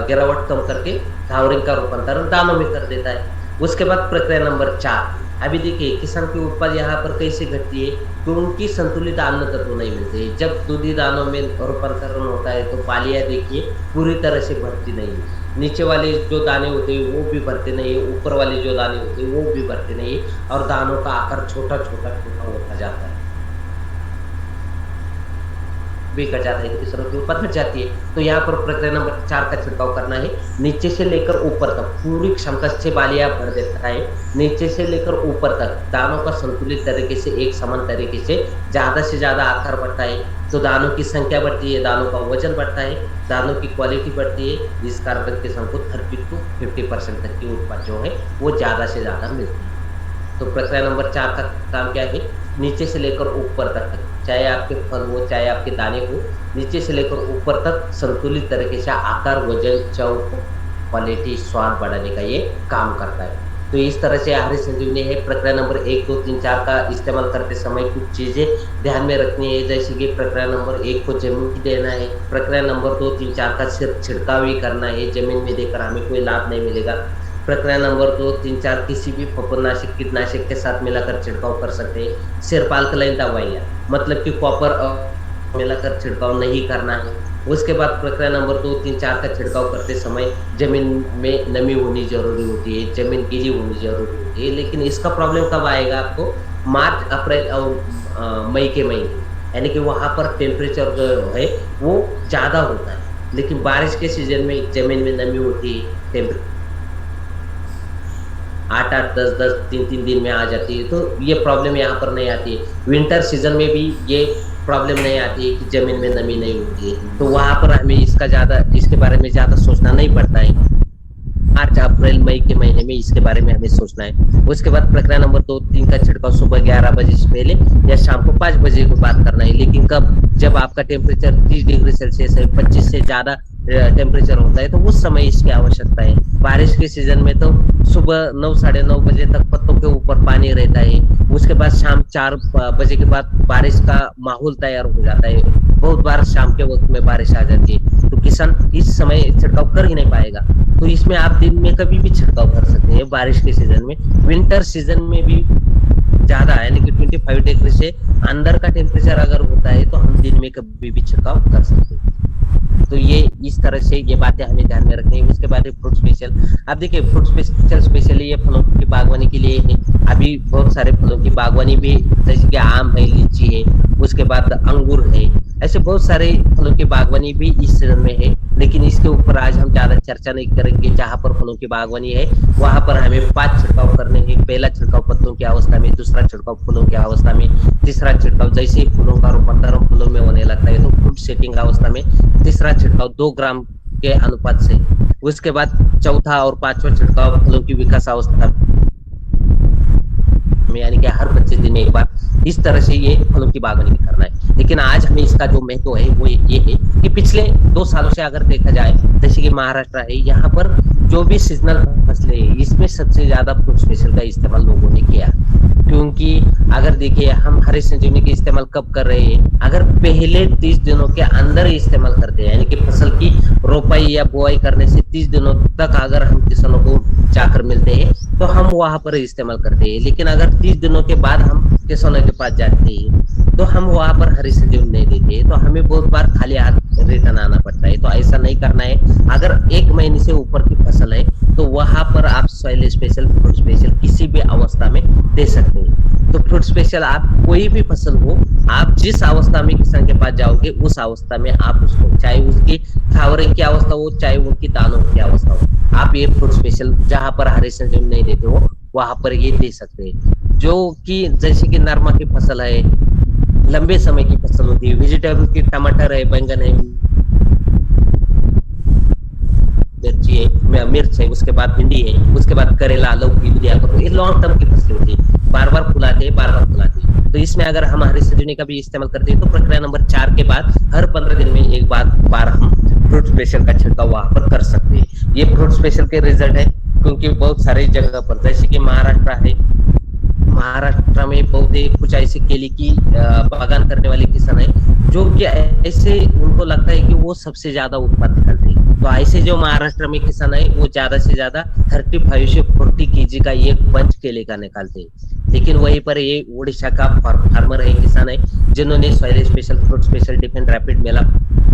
गिरावट कम करके फ्लावरिंग का रूपांतरण दानों में कर देता है। उसके बाद प्रक्रिया नंबर 4, अभी देखिए किसान की उपज यहाँ पर कैसे घटती है? तो उनकी संतुलित अन्न तत्व नहीं मिलते हैं। जब दूधी दानों में रूपांतरण होता है, तो बालियाँ देखिए पूरी तरह से भरती नहीं है। नीचे वाले जो दाने होते हैं वो भी भरते नहीं है, ऊपर वाले जो दाने होते हैं वो भी भरते नहीं है और दानों का आकार छोटा होता जाता है। भी कट जाता है, किसानों की उपज घट जाती है। तो यहाँ पर प्रक्रिया नंबर 4 का छिड़काव करना है। नीचे से लेकर ऊपर तक पूरी क्षमता से बालियाँ भर देता है। नीचे से लेकर ऊपर तक दानों का संतुलित तरीके से, एक समान तरीके से ज़्यादा से ज़्यादा आकार बढ़ता है। तो दानों की संख्या बढ़ती है, दानों का वजन बढ़ता है, दानों की क्वालिटी बढ़ती है, जिस कारण किसान को 30 to 50% तक की उत्पाद जो है वो ज़्यादा से ज़्यादा मिलती है। तो प्रक्रिया नंबर 4 का काम क्या है? नीचे से लेकर ऊपर तक, चाहे आपके फल हो, चाहे आपके दाने हो, नीचे से लेकर ऊपर तक संतुलित तरीके से आकार, वजन, चौक, क्वालिटी, स्वाद बढ़ाने का ये काम करता है। तो इस तरह से हरी संजीवनी है। प्रक्रिया नंबर 1, 2, 3, 4 का इस्तेमाल करते समय कुछ चीज़ें ध्यान में रखनी है, जैसे कि प्रक्रिया नंबर 1 को ज़मीन में देना है, प्रक्रिया नंबर 2, 3, 4 का सिर्फ छिड़काव ही करना है, ज़मीन में देकर हमें कोई लाभ नहीं मिलेगा। प्रक्रिया नंबर 2, 3, 4 किसी भी फफूंदनाशक, कीटनाशक के साथ मिलाकर छिड़काव कर सकते हैं। सिर्फ अल्कलाइन दवाइयाँ, मतलब कि कॉपर मिलाकर छिड़काव नहीं करना है। उसके बाद प्रक्रिया नंबर 2, 3, 4 का छिड़काव करते समय ज़मीन में नमी होनी ज़रूरी होती है, ज़मीन गीली होनी ज़रूरी होती है। लेकिन इसका प्रॉब्लम कब आएगा आपको? मार्च, अप्रैल और मई के महीने, यानी कि वहाँ पर टेम्परेचर जो है वो ज़्यादा होता है। लेकिन बारिश के सीज़न में ज़मीन में नमी होती है, टेम्परेचर 8 8 10 10 3 3 दिन में आ जाती है। तो ये प्रॉब्लम यहाँ पर नहीं आती है। विंटर सीजन में भी ये प्रॉब्लम नहीं आती है कि जमीन में नमी नहीं होती है। तो वहां पर हमें इसके बारे में ज्यादा सोचना नहीं पड़ता है। मार्च अप्रैल मई के महीने में इसके बारे में हमें सोचना है। उसके बाद प्रक्रिया नंबर 2 3 का छिड़काव सुबह 11 बजे से पहले या शाम को 5 बजे के बाद करना है। लेकिन कब, जब आपका टेम्परेचर 30 डिग्री सेल्सियस है, 25 से ज्यादा टेम्परेचर होता है, तो उस समय इसकी आवश्यकता है। बारिश के सीजन में तो सुबह 9 साढ़े 9 बजे तक पत्तों के ऊपर पानी रहता है। उसके बाद शाम 4 बजे के बाद बारिश का माहौल तैयार हो जाता है। बहुत बार शाम के वक्त में बारिश आ जाती है, तो किसान इस समय छिड़काव कर ही नहीं पाएगा। तो इसमें आप दिन में कभी भी छिड़काव कर सकते हैं बारिश के सीजन में। विंटर सीजन में भी ज्यादा यानी कि 25 डिग्री से अंदर का टेम्परेचर अगर होता है तो हम दिन में कभी भी छिड़काव कर सकते हैं। तो ये इस तरह से ये बातें हमें ध्यान में रखनी है। उसके बाद फ्रूट स्पेशल, अब देखिए फ्रूट स्पेशल स्पेशली ये फलों की बागवानी के लिए है। अभी बहुत सारे फलों की बागवानी भी, जैसे कि आम है, लीची है, उसके बाद अंगूर है, ऐसे बहुत सारे फलों की बागवानी भी इस सीजन में है। लेकिन इसके ऊपर आज हम ज्यादा चर्चा नहीं करेंगे। जहां पर फलों की बागवानी है वहां पर हमें 5 छिड़काव करने हैं। पहला छिड़काव पत्तों की अवस्था में, दूसरा छिड़काव फूलों की अवस्था में, तीसरा छिड़काव जैसे ही फूलों का रूपांतरण फूलों में होने लगता है तो फ्रूट सेटिंग अवस्था में, तीसरा छिड़काव 2 ग्राम के अनुपात से, उसके बाद चौथा और पांचवा छिड़काव फलों की विकास अवस्था में, यानी कि हर 25 दिन में एक बार। इस तरह से ये फलों की बागवानी करना है। लेकिन आज हमें इसका जो महत्व है वो ये है कि पिछले 2 सालों से अगर देखा जाए, जैसे कि महाराष्ट्र है, यहाँ पर जो भी सीजनल फसलें है इसमें सबसे ज्यादा फ्रूट स्पेशल का इस्तेमाल लोगों ने किया। क्योंकि अगर देखिए हम हरी संजीवनी का इस्तेमाल कब कर रहे हैं, अगर पहले 30 दिनों के अंदर ही इस्तेमाल करते हैं, यानी कि फसल की रोपाई या बुआई करने से 30 दिनों तक अगर हम किसानों को जाकर मिलते हैं तो हम वहां पर इस्तेमाल करते हैं। लेकिन अगर 30 दिनों के बाद हम किसानों के पास जाते हैं तो हम वहां पर हरी संजीवनी नहीं देते, तो हमें बहुत बार खाली हाथ रिटर्न आना पड़ता है। तो ऐसा नहीं करना है। अगर 1 महीने से ऊपर की फसल है तो वहां पर आप सॉइल स्पेशल, फ्रूट स्पेशल किसी भी अवस्था में दे सकते हैं। तो फ्रूट स्पेशल आप कोई भी फसल हो, आप जिस अवस्था में किसान के पास जाओगे उस अवस्था में आप उसको, चाहे उसकी फ्लावरिंग की अवस्था हो, चाहे उनकी दानों की अवस्था हो, आप ये फ्रूट स्पेशल जहां पर हरी संजीवनी नहीं देते हो वहां पर ये दे सकते हैं। जो कि जैसे कि नरमा की फसल है, लंबे समय की फसल होती है, वेजिटेबल की टमाटर है, बैंगन है, मिर्च है, उसके बाद भिंडी है, उसके बाद करेला, लौकी, तो ये लॉन्ग टर्म की फसल होती है, बार बार फुलाते हैं, बार बार फुलाते हैं। तो इसमें अगर हम हरी संजीवनी का भी इस्तेमाल करते हैं तो प्रक्रिया नंबर 4 के बाद हर 15 दिन में एक बार हम फ्रूट स्पेशल का छिड़काव वहां पर कर सकते हैं। ये फ्रूट स्पेशल के रिजल्ट है, क्योंकि बहुत सारी जगह पर, जैसे कि महाराष्ट्र है, महाराष्ट्र में बहुत ही कुछ ऐसे केले की बागान करने वाले किसान है जो कि ऐसे उनको लगता है कि वो सबसे ज्यादा उत्पादन करते हैं। तो ऐसे जो महाराष्ट्र में किसान है वो ज्यादा से ज्यादा 35 से 40 केजी का एक बंच केले का निकालते हैं। लेकिन वहीं पर ये उड़ीसा का फार्मर है, किसान है, जिन्होंने soil special, fruit special, defend rapid मेला,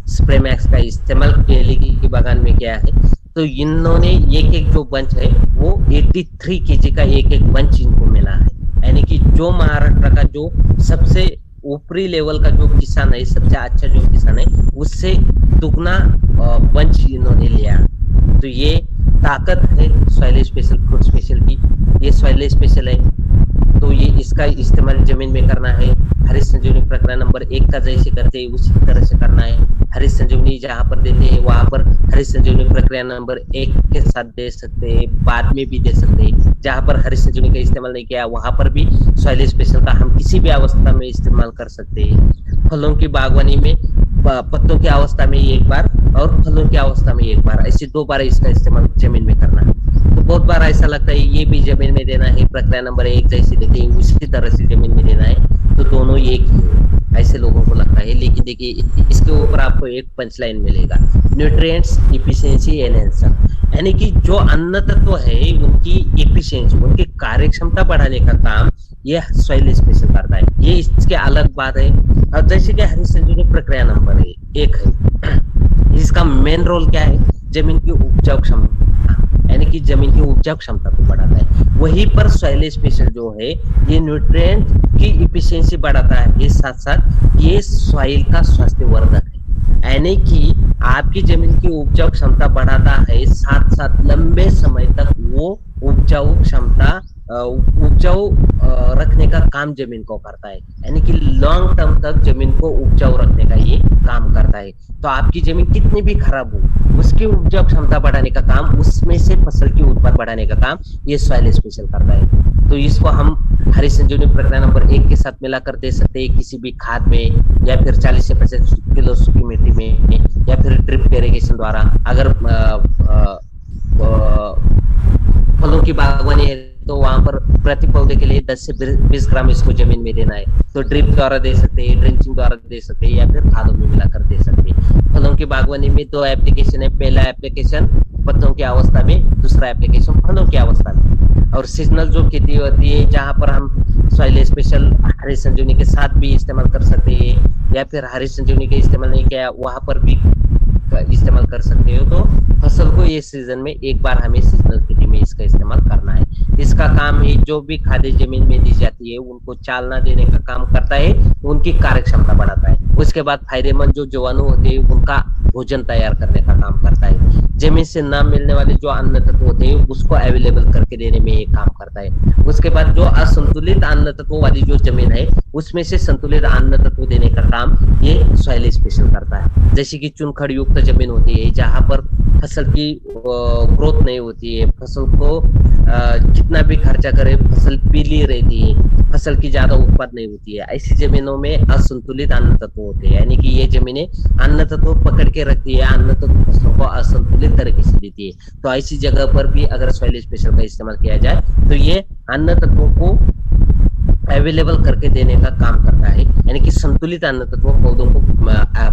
स्प्रे मैक्स का इस्तेमाल केले की बागान में किया है। तो इन्होंने एक एक जो बंच है वो 83 केजी का एक एक बंच इनको मिला है। यानी कि जो महाराष्ट्र का जो सबसे ऊपरी लेवल का जो किसान है, सबसे अच्छा जो किसान है, उससे दुगना बंच इन्होंने लिया। तो ये ताकत है सॉइल स्पेशल, फ्रूट स्पेशल की। ये सॉइल स्पेशल है तो ये इसका इस्तेमाल जमीन में करना है। हरी संजीवनी प्रक्रिया नंबर 1 का जैसे करते हैं उसी तरह से करना है। हरी संजीवनी जहाँ पर देते हैं वहां पर हरी संजीवनी प्रक्रिया नंबर 1 के साथ दे सकते हैं, बाद में भी दे सकते हैं। जहाँ पर हरी संजीवनी का इस्तेमाल नहीं किया वहां पर भी सॉइल स्पेशल का हम किसी भी अवस्था में इस्तेमाल कर सकते हैं। फलों की बागवानी में पत्तों की अवस्था में एक बार और फलों की अवस्था में एक बार, ऐसे 2 बार इसका इस्तेमाल जमीन में करना है। तो बहुत बार ऐसा लगता है ये भी जमीन में देना है, प्रक्रिया नंबर 1 जैसे देते हैं उसी तरह से जमीन में देना है, तो दोनों एक ही है, ऐसे लोगों को लगता है। लेकिन देखिए इसके ऊपर आपको एक पंचलाइन मिलेगा, न्यूट्रिएंट्स इफिशिएंसी एनहेंसर, यानी कि जो अन्न तत्व है उनकी इफिशिएंसी, उनकी कार्यक्षमता बढ़ाने का काम यह सॉइल स्पेशल करता है। ये इसके अलग बात है। और जैसे कि हरी संजीवनी प्रक्रिया नंबर 1 है, इसका मेन रोल क्या है, जमीन की उपजाऊ क्षमता, यानी कि जमीन की उपजाऊ क्षमता को बढ़ाता है। वहीं पर सॉइल स्पेशल जो है ये न्यूट्रिएंट की इफिशिएंसी बढ़ाता है, साथ साथ ये सॉइल का स्वास्थ्य वर्धक है, यानी कि आपकी जमीन की उपजाऊ क्षमता बढ़ाता है, साथ साथ लंबे समय तक वो उपजाऊ क्षमता उपजाऊ रखने का काम जमीन को करता है, यानी कि लॉन्ग टर्म तक जमीन को उपजाऊ रखने का ये काम करता है। तो आपकी जमीन कितनी भी खराब हो, उसकी उपजाऊ क्षमता बढ़ाने का काम, उसमें से फसल की उत्पादन बढ़ाने का काम ये सॉइल स्पेशल करता है। तो इसको हम हरी संजीवनी प्रक्रिया नंबर 1 के साथ मिलाकर दे सकते हैं किसी भी खाद में, या फिर 40 से 50 किलो सूखी मिट्टी में, या फिर ड्रिप इरिगेशन द्वारा। अगर फलों की बागवानी है तो वहां पर प्रति पौधे के लिए 10 से 20 ग्राम इसको जमीन में देना है, तो ड्रिप द्वारा दे सकते हैं, ड्रिंचिंग द्वारा दे सकते हैं, या फिर खादों में मिलाकर दे सकते हैं। फलों की बागवानी में 2 एप्लीकेशन है, पहला एप्लीकेशन पत्तों की अवस्था में, दूसरा एप्लीकेशन फलों की अवस्था में। और सीजनल जो खेती होती है जहाँ पर हम सॉइल स्पेशल हरी संजीवनी के साथ भी इस्तेमाल कर सकते हैं, या फिर हरी संजीवनी के इस्तेमाल नहीं किया वहां पर भी इस्तेमाल कर सकते हो। तो फसल को ये सीजन में एक बार हमें सीजनल खेती में इसका इस्तेमाल करना है। इसका काम है जो भी खादें जमीन में दी जाती है उनको चालना देने का काम करता है, उनकी कार्य क्षमता बढ़ाता है। उसके बाद फायदेमंद जो जीवाणु होते हैं उनका भोजन तैयार करने का काम करता है। जमीन से न मिलने वाले जो अन्न तत्व होते हैं उसको अवेलेबल करके देने में ये काम करता है। उसके बाद जो असंतुलित अन्न तत्वों वाली जो जमीन है उसमें से संतुलित अन्न तत्व देने का काम ये सॉइल स्पेशल करता है। जैसे कि चुनखड़ युक्त जमीन होती है जहाँ पर फसल की ग्रोथ नहीं होती है, फसल को कितना भी खर्चा करे फसल पीली रहती है, फसल की ज्यादा उत्पादन नहीं होती है, ऐसी जमीनों में असंतुलित अन्न तत्व होते हैं। यानी कि ये जमीनें अन्न तत्व पकड़ के रखती है, अन्न तत्व फसलों को असंतुलित तरीके से देती है। तो ऐसी जगह पर भी अगर सॉइल स्पेशल का इस्तेमाल किया जाए तो ये अन्न तत्वों को अवेलेबल करके देने का काम करता है, यानी कि संतुलित अन्न तत्व पौधों को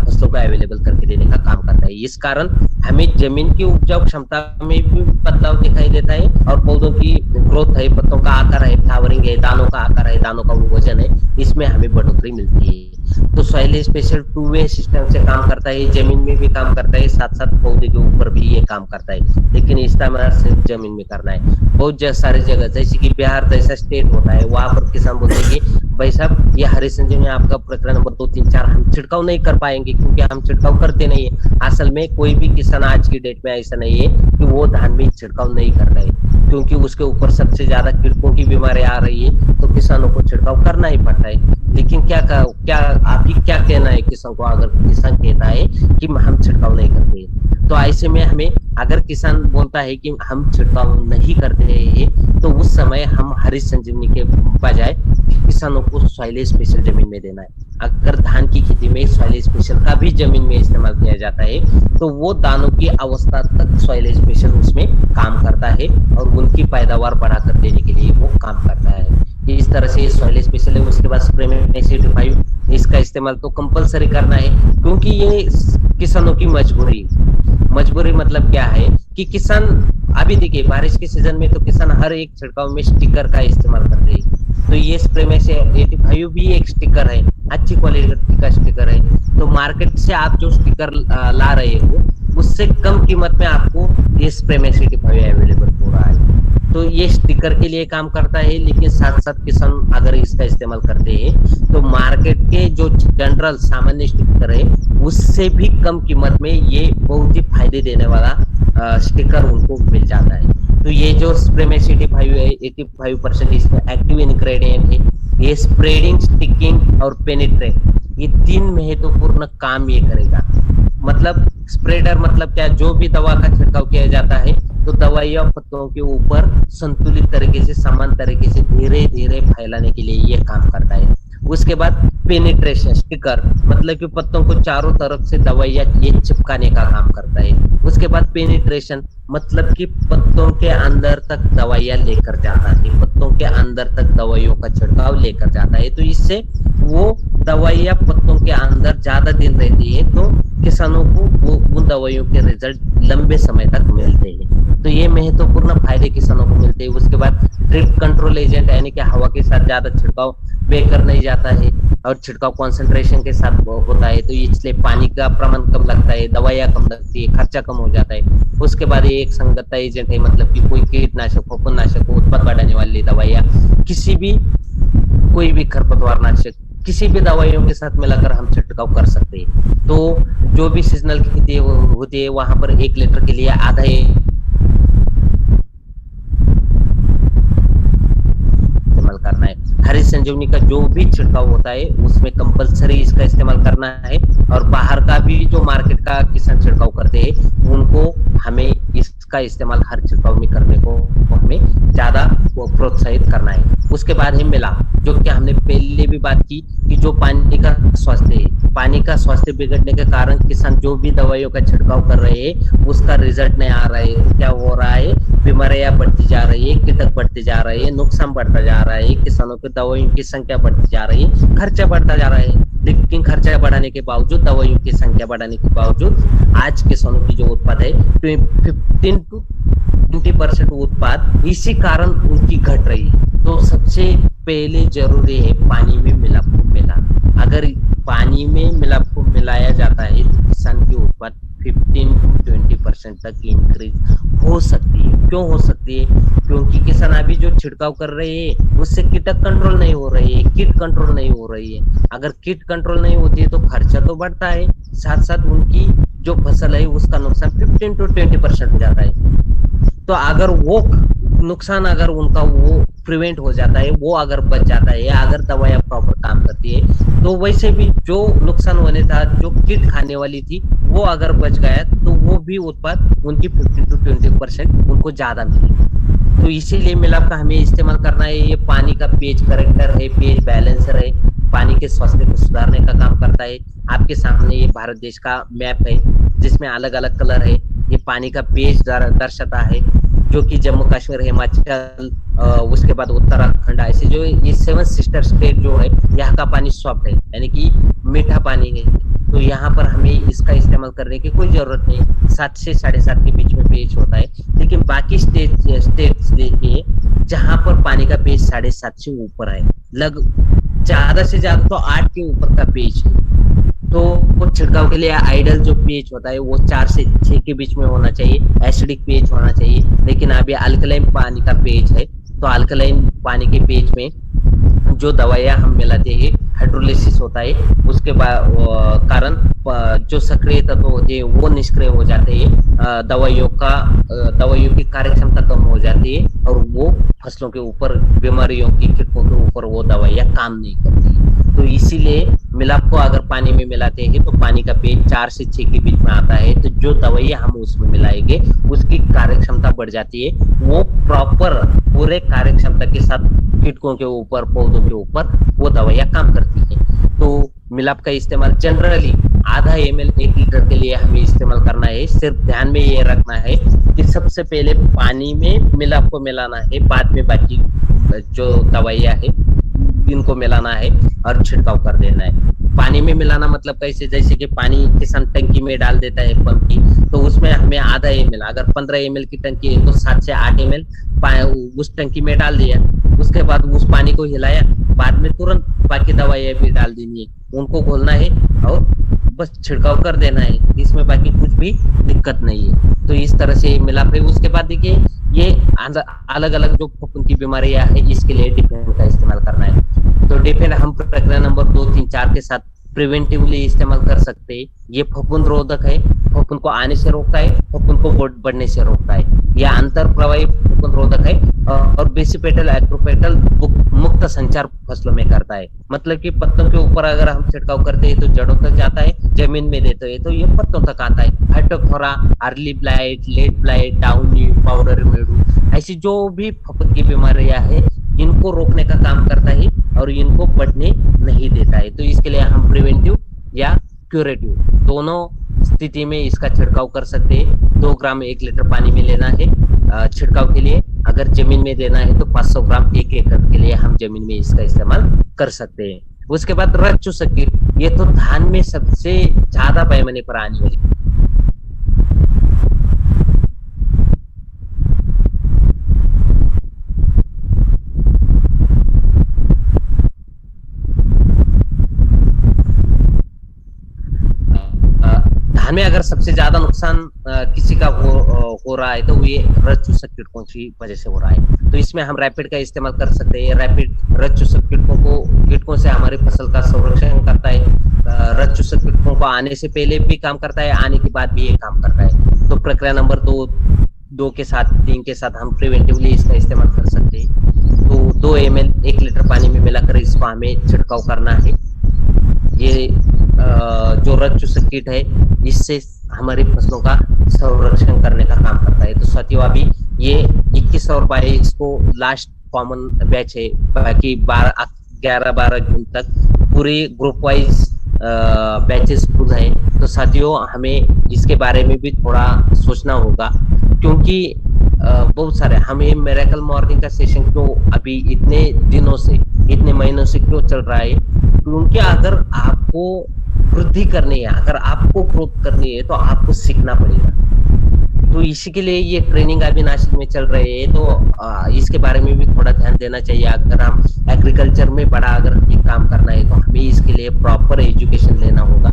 फसलों को अवेलेबल करके देने का काम करता है। इस कारण हमें जमीन की उपजाऊ क्षमता में भी बदलाव दिखाई देता है, और पौधों की ग्रोथ है, पत्तों का आकार है, फ्लावरिंग है, दानों का आकार है, दानों का वजन है, इसमें हमें बढ़ोतरी मिलती है। तो सॉइल स्पेशल 2 वे सिस्टम से काम करता है, जमीन में भी काम करता है, साथ साथ पौधे के ऊपर भी ये काम करता है, लेकिन इस्तेमाल सिर्फ जमीन में करना है। बहुत सारी जगह जैसे कि बिहार जैसा स्टेट होता है वहां पर किसान बोलते हैं कि भाई साहब ये हरी संजीवनी आपका प्रकरण नंबर 2, 3, 4 हम छिड़काव नहीं कर पाएंगे क्योंकि हम छिड़काव करते नहीं है। असल में कोई भी किसान आज की डेट में ऐसा नहीं है कि वो धान में छिड़काव नहीं कर रहे, क्योंकि उसके ऊपर सबसे ज्यादा कीटों की बीमारी आ रही है, तो किसानों को छिड़काव करना ही पड़ता है। लेकिन क्या आपकी क्या कहना है किसान को, अगर किसान कहता है कि हम छिड़काव नहीं करते, तो ऐसे में हमें, अगर किसान बोलता है कि हम छिड़काव नहीं करते हैं, तो उस समय हम हरी संजीवनी के बजाय किसानों को सॉइल स्पेशल जमीन में देना है। अगर धान की खेती में सॉइल स्पेशल का भी जमीन में इस्तेमाल किया जाता है तो वो दानों की अवस्था तक सॉइल स्पेशल उसमें काम करता है और उनकी पैदावार बढ़ाकर देने के लिए वो काम करता है। इस तरह से सॉइल स्पेशल है। उसके बाद स्प्रे में 5 इसका इस्तेमाल तो कंपलसरी करना है, क्योंकि ये किसानों की मजबूरी मतलब क्या है कि किसान, अभी देखिए बारिश के सीजन में तो किसान हर एक छिड़काव में स्टिकर का इस्तेमाल करते हैं, तो ये स्प्रे में से 85 भी एक स्टिकर है, अच्छी क्वालिटी का स्टिकर है। तो मार्केट से आप जो स्टिकर ला रहे हो उससे कम कीमत में आपको ये स्प्रे में 85 अवेलेबल हो रहा है। तो ये स्टिकर के लिए काम करता है, लेकिन साथ साथ किसान अगर इसका इस्तेमाल करते हैं तो मार्केट के जो जनरल सामान्य स्टिकर है उससे भी कम कीमत में ये बहुत ही फायदे देने वाला स्टिकर उनको मिल जाता है। तो ये जो स्प्रे में 85 है, 85% इसमें एक्टिव इंग्रेडिएंट है। ये स्प्रेडिंग, स्टिकिंग और पेनिट्रेट, ये 3 महत्वपूर्ण काम ये करेगा। मतलब स्प्रेडर मतलब क्या, जो भी दवा का छिड़काव किया जाता है तो दवाइयां पत्तों के ऊपर संतुलित तरीके से, समान तरीके से धीरे धीरे फैलाने के लिए ये काम करता है। उसके बाद पेनिट्रेशन स्टिकर मतलब कि पत्तों को चारों तरफ से दवाइयां ये चिपकाने का काम करता है। उसके बाद पेनिट्रेशन मतलब कि पत्तों के अंदर तक दवाइयां लेकर जाता है, पत्तों के अंदर तक दवाइयों का छिड़काव लेकर जाता है, तो इससे वो दवाइयां पत्तों के अंदर ज्यादा दिन रहती है, तो किसानों को वो उन दवाइयों के रिजल्ट लंबे समय तक मिलते हैं। तो ये महत्वपूर्ण फायदे किसानों को मिलते हैं। उसके बाद ड्रिप कंट्रोल एजेंट, यानी कि हवा के साथ ज्यादा छिड़काव बेकर नहीं जाता है और छिड़काव कॉन्सेंट्रेशन के साथ होता है, तो इसलिए पानी का प्रमाण कम लगता है, दवाइयां कम लगती है, खर्चा कम हो जाता है। उसके बाद ये एक संगतता एजेंट है, मतलब कि कोई कीटनाशक, फफूंदनाशक, उत्पाद बढ़ाने वाली दवाइयां, किसी भी कोई भी खरपतवार नाशक, किसी भी दवाइयों के साथ मिलाकर हम छिड़काव कर सकते हैं। तो जो भी सीजनल खेती होती है वहां पर 1 लीटर के लिए आधा हरी संजीवनी का जो भी छिड़काव होता है उसमें कंपलसरी इसका इस्तेमाल करना है। और बाहर का भी जो मार्केट का किसान छिड़काव करते हैं उनको हमें इसका इस्तेमाल हर छिड़काव में करने को हमें ज्यादा प्रोत्साहित करना है। उसके बाद है मिलाप, जो कि हमने पहले भी बात की कि जो पानी का स्वास्थ्य है, पानी का स्वास्थ्य बिगड़ने के कारण किसान जो भी दवाइयों का छिड़काव कर रहे हैं उसका रिजल्ट नहीं आ रहा है। तो क्या हो रहा है, बीमारियां बढ़ती जा रही है, कीटक बढ़ते जा रहे हैं, नुकसान बढ़ता जा रहा है, किसानों की दवाइयों की संख्या बढ़ती जा रही है, खर्चा बढ़ता जा रहा है। लेकिन खर्चा बढ़ाने के बावजूद, दवाइयों की संख्या बढ़ाने के बावजूद आज किसानों की जो उत्पाद है 15 to 20% उत्पाद इसी कारण उनकी घट रही है। तो सबसे पहले जरूरी है पानी में मिलाप को मिलाना। अगर पानी में मिलाप को मिलाया जाता है तो किसान की उत्पाद 15 to 20% तक इंक्रीज हो सकती है। क्यों हो सकती है? क्योंकि किसान अभी जो छिड़काव कर रहे हैं उससे कीटक कंट्रोल नहीं हो रही है, कीट कंट्रोल नहीं हो रही है। अगर कीट कंट्रोल नहीं होती है तो खर्चा तो बढ़ता है, साथ साथ उनकी जो फसल है उसका नुकसान 15 to 20% हो जाता है। तो अगर वो नुकसान अगर उनका वो प्रिवेंट हो जाता है, वो अगर बच जाता है, या अगर दवाइयाँ प्रॉपर काम करती है, तो वैसे भी जो नुकसान होने था, जो कीट खाने वाली थी, वो अगर बच गया तो वो भी उत्पाद उनकी 15 to 20% उनको ज्यादा मिलेगी। तो इसीलिए मिलाप का हमें इस्तेमाल करना है। ये पानी का पीएच करेक्टर है, पीएच बैलेंसर है, पानी के स्वास्थ्य को सुधारने का काम करता है। आपके सामने ये भारत देश का मैप है जिसमें अलग अलग कलर है। ये पानी का पीएच दर्शाता है, जो कि जम्मू कश्मीर, हिमाचल, उसके बाद उत्तराखंड, ऐसे जो ये 7 सिस्टर स्टेट जो है, यहाँ का पानी सॉफ्ट है, यानी कि मीठा पानी है। तो यहाँ पर हमें इसका इस्तेमाल करने की कोई जरूरत नहीं। 7 से 7.5 के बीच में पीएच होता है। लेकिन बाकी स्टेट्स देखिए जहाँ पर पानी का पीएच 7.5 से ऊपर है, लग ज्यादा से ज्यादा तो 8 के ऊपर का पीएच है। तो वो छिड़काव के लिए आइडल जो पीएच होता है वो 4 से 6 के बीच में होना चाहिए, एसिडिक पीएच होना चाहिए। लेकिन अभी अल्कलाइन पानी का पीएच है, तो अल्कलाइन पानी के पीएच में जो दवाइयां हम मिलाते हैं, हाइड्रोलिसिस होता है, उसके कारण जो सक्रिय तत्व होते हैं वो निष्क्रिय हो जाते हैं, दवाइयों की कार्यक्षमता कम हो जाती है और वो फसलों के ऊपर, बीमारियों की, कीटों के ऊपर वो दवाइयां काम नहीं करती। तो इसीलिए मिलाप को अगर पानी में मिलाते हैं तो पानी का पीएच 4 से 6 के बीच में आता है। तो जो दवाइयां हम उसमें मिलाएंगे उसकी कार्यक्षमता बढ़ जाती है, वो प्रॉपर पूरे कार्यक्षमता के साथ कीटकों के ऊपर, पौधों के ऊपर वो दवाइयां काम करती है। तो मिलाप का इस्तेमाल जनरली आधा ml 1 लीटर के लिए हमें इस्तेमाल करना है। सिर्फ ध्यान में ये रखना है कि सबसे पहले पानी में मिलाप को मिलाना है, बाद में बाकी जो दवाइयां है इनको मिलाना है और छिड़काव कर देना है। पानी में मिलाना मतलब कैसे, जैसे कि पानी किसान टंकी में डाल देता है पंप की, तो उसमें हमें आधा ml, अगर 15 ml की टंकी है तो 7 से 8 ml उस टंकी में डाल दिया। उसके बाद उस पानी को हिलाया, बाद में तुरंत बाकी दवाइयां भी डाल देनी है, उनको घोलना है और बस छिड़काव कर देना है। इसमें बाकी कुछ भी दिक्कत नहीं है। तो इस तरह से मिलाप है। उसके बाद देखिए ये अलग अलग जो फफूंद की बीमारियां है, इसके लिए डिफेंड का इस्तेमाल करना है। तो डिफेंड हम प्रक्रिया नंबर 2, 3, 4 के साथ प्रिवेंटिवली इस्तेमाल कर सकते हैं। ये फफूंद रोधक है, फफूंद को आने से रोकता है, फफूंद को बढ़ने से रोकता है। यह अंतर प्रवाही फफूंद रोधक है और बेसिपेटल एक्रोपेटल मुक्त संचार फसलों में करता है। मतलब कि पत्तों के ऊपर अगर हम छिड़काव करते हैं तो जड़ों तक जाता है, जमीन में देते हैं तो ये पत्तों तक आता है। Phytophthora, early blight, late blight, downy, powder mildew, ऐसी जो भी फफूंद की बीमारियां है इनको रोकने का काम करता है और इनको बढ़ने नहीं देता है। तो इसके लिए हम प्रिवेंटिव या क्यूरेटिव दोनों स्थिति में इसका छिड़काव कर सकते हैं। 2 ग्राम 1 लीटर पानी में लेना है छिड़काव के लिए। अगर जमीन में देना है तो 500 ग्राम 1 एकड़ के लिए हम जमीन में इसका इस्तेमाल कर सकते हैं। उसके बाद रस चूसक कीट, ये तो धान में सबसे ज्यादा पैमाने पर आने वाली धान में अगर सबसे ज्यादा नुकसान किसी का हो रहा है तो ये रस चूसक कीटकों की वजह से हो रहा है। तो इसमें हम रैपिड का इस्तेमाल कर सकते हैं। रैपिड रस चूसक कीटकों से हमारी फसल का संरक्षण करता है। रस चूसक कीटकों को आने से पहले भी काम करता है, आने के बाद भी ये काम करता है। तो प्रक्रिया नंबर 2 के साथ, 3 के साथ हम प्रिवेंटिवली इसका इस्तेमाल कर सकते हैं। तो 2 ml 1 लीटर पानी में मिलाकर इसको हमें छिड़काव करना है। ये जो रज चूसक कीट है, इससे हमारी फसलों का संरक्षण करने का काम करता है। तो साथियों, अभी ये 21 और 22 को लास्ट कॉमन बैच है, बाकी 11-12 जून तक पूरे ग्रुप वाइज बैचेस खुद है। तो साथियों, हमें इसके बारे में भी थोड़ा सोचना होगा, क्योंकि बहुत सारे हमें मिरेकल मॉर्निंग का सेशन क्यों अभी इतने दिनों से, इतने महीनों से क्यों चल रहा है, क्योंकि अगर आपको वृद्धि करनी है, अगर आपको ग्रोथ करनी है, तो आपको सीखना पड़ेगा। तो इसी के लिए ये ट्रेनिंग अभी नासिक में चल रही है। तो इसके बारे में भी थोड़ा ध्यान देना चाहिए। अगर हम एग्रीकल्चर में बड़ा अगर काम करना है, तो हमें इसके लिए प्रॉपर एजुकेशन लेना होगा।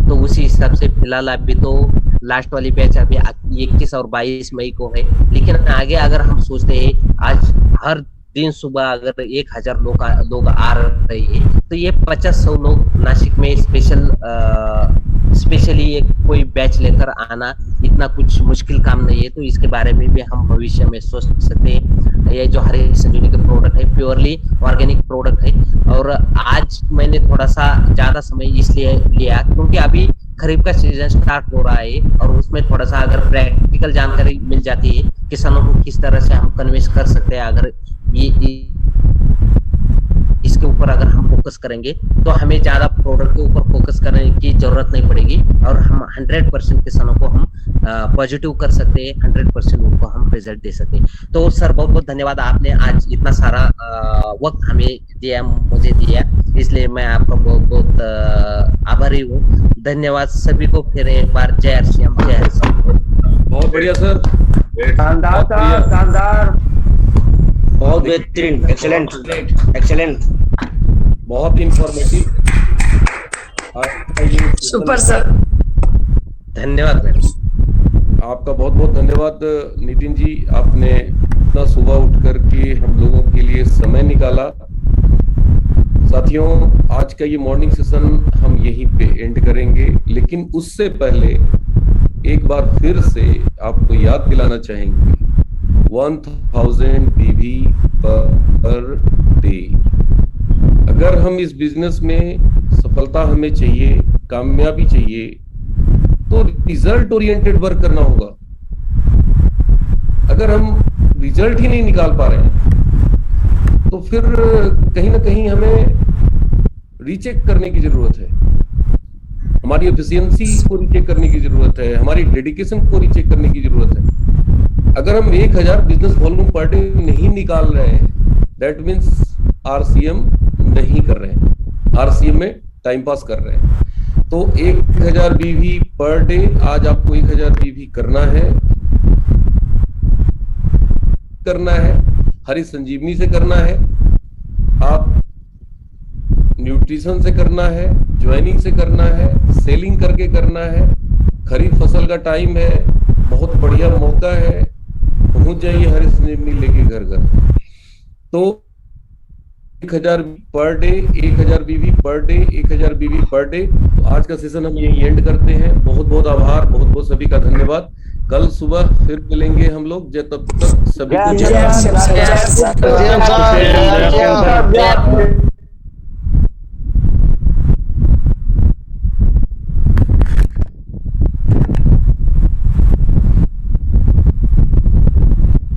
तो उसी हिसाब से फिलहाल अभी तो लास्ट वाली बैच अभी 21 और 22 मई को है, लेकिन आगे अगर हम सोचते हैं आज हर दिन सुबह अगर 1000 लोग आ रहे हैं, तो ये 50-100 लोग नासिक में स्पेशली एक कोई बैच लेकर आना इतना कुछ मुश्किल काम नहीं है। तो इसके बारे में भी हम भविष्य में सोच सकते हैं। ये जो हरी संजीवनी का प्रोडक्ट है, प्योरली ऑर्गेनिक प्रोडक्ट है। और आज मैंने थोड़ा सा ज्यादा समय इसलिए लिया क्योंकि अभी खरीफ का सीजन स्टार्ट हो रहा है, और उसमें थोड़ा सा अगर प्रैक्टिकल जानकारी मिल जाती है किसानों को, किस तरह से हम कन्विंस कर सकते हैं, अगर ये इसके ऊपर अगर हम फोकस करेंगे, तो हमें ज्यादा प्रोडक्ट के ऊपर फोकस करने की जरूरत नहीं पड़ेगी, और हम 100% किसानों को हम पॉजिटिव कर सकते हैं, 100% उनको हम रिजल्ट दे सकते हैं। तो सर, बहुत बहुत धन्यवाद, आपने आज इतना सारा वक्त हमें दिया, मुझे दिया, इसलिए मैं आपका बहुत बहुत आभारी हूँ। धन्यवाद सभी को फिर एक बार। जय हरसियाम, जय हरसियाम। बहुत बढ़िया सर, शानदार था, शानदार, बहुत बेहतरीन, एक्सेलेंट एक्सेलेंट, बहुत इंफॉर्मेटिव, सुपर सर। धन्यवाद मैडम, आपका बहुत बहुत धन्यवाद नितिन जी। आपने इतना सुबह उठ करके हम लोगों के लिए समय निकाला। साथियों, आज का ये मॉर्निंग सेशन हम यहीं पे एंड करेंगे, लेकिन उससे पहले एक बार फिर से आपको याद दिलाना चाहेंगे 1000 पीवी पर डे। अगर हम इस बिजनेस में सफलता हमें चाहिए, कामयाबी चाहिए, तो रिजल्ट ओरिएंटेड वर्क करना होगा। अगर हम रिजल्ट ही नहीं निकाल पा रहे हैं, तो फिर कहीं ना कहीं हमें रीचेक करने की जरूरत है, हमारी एफिशिएंसी को रीचेक करने की जरूरत है, हमारी डेडिकेशन को रीचेक करने की जरूरत है। अगर हम 1000 बिजनेस वॉल्यूम पर डे नहीं निकाल रहे हैं, दैट मीन्स आरसीएम नहीं कर रहे हैं, आरसीएम में टाइम पास कर रहे हैं। तो 1000 बीवी पर डे आज आपको 1000 बीवी करना है, हरी संजीवनी से करना है, आप न्यूट्रिशन से करना है, ज्वाइनिंग से करना है, सेलिंग करके करना है। खरीफ फसल का टाइम है, बहुत बढ़िया मौका है, पहुंच जाइए हरी संजीवनी लेके घर घर। तो 1000 पर डे, 1000 बीवी पर डे, 1000 बीवी पर डे। तो आज का सेशन हम यही एंड करते हैं। बहुत बहुत आभार, बहुत बहुत सभी का धन्यवाद। कल सुबह फिर मिलेंगे हम लोग। तब तक सभी को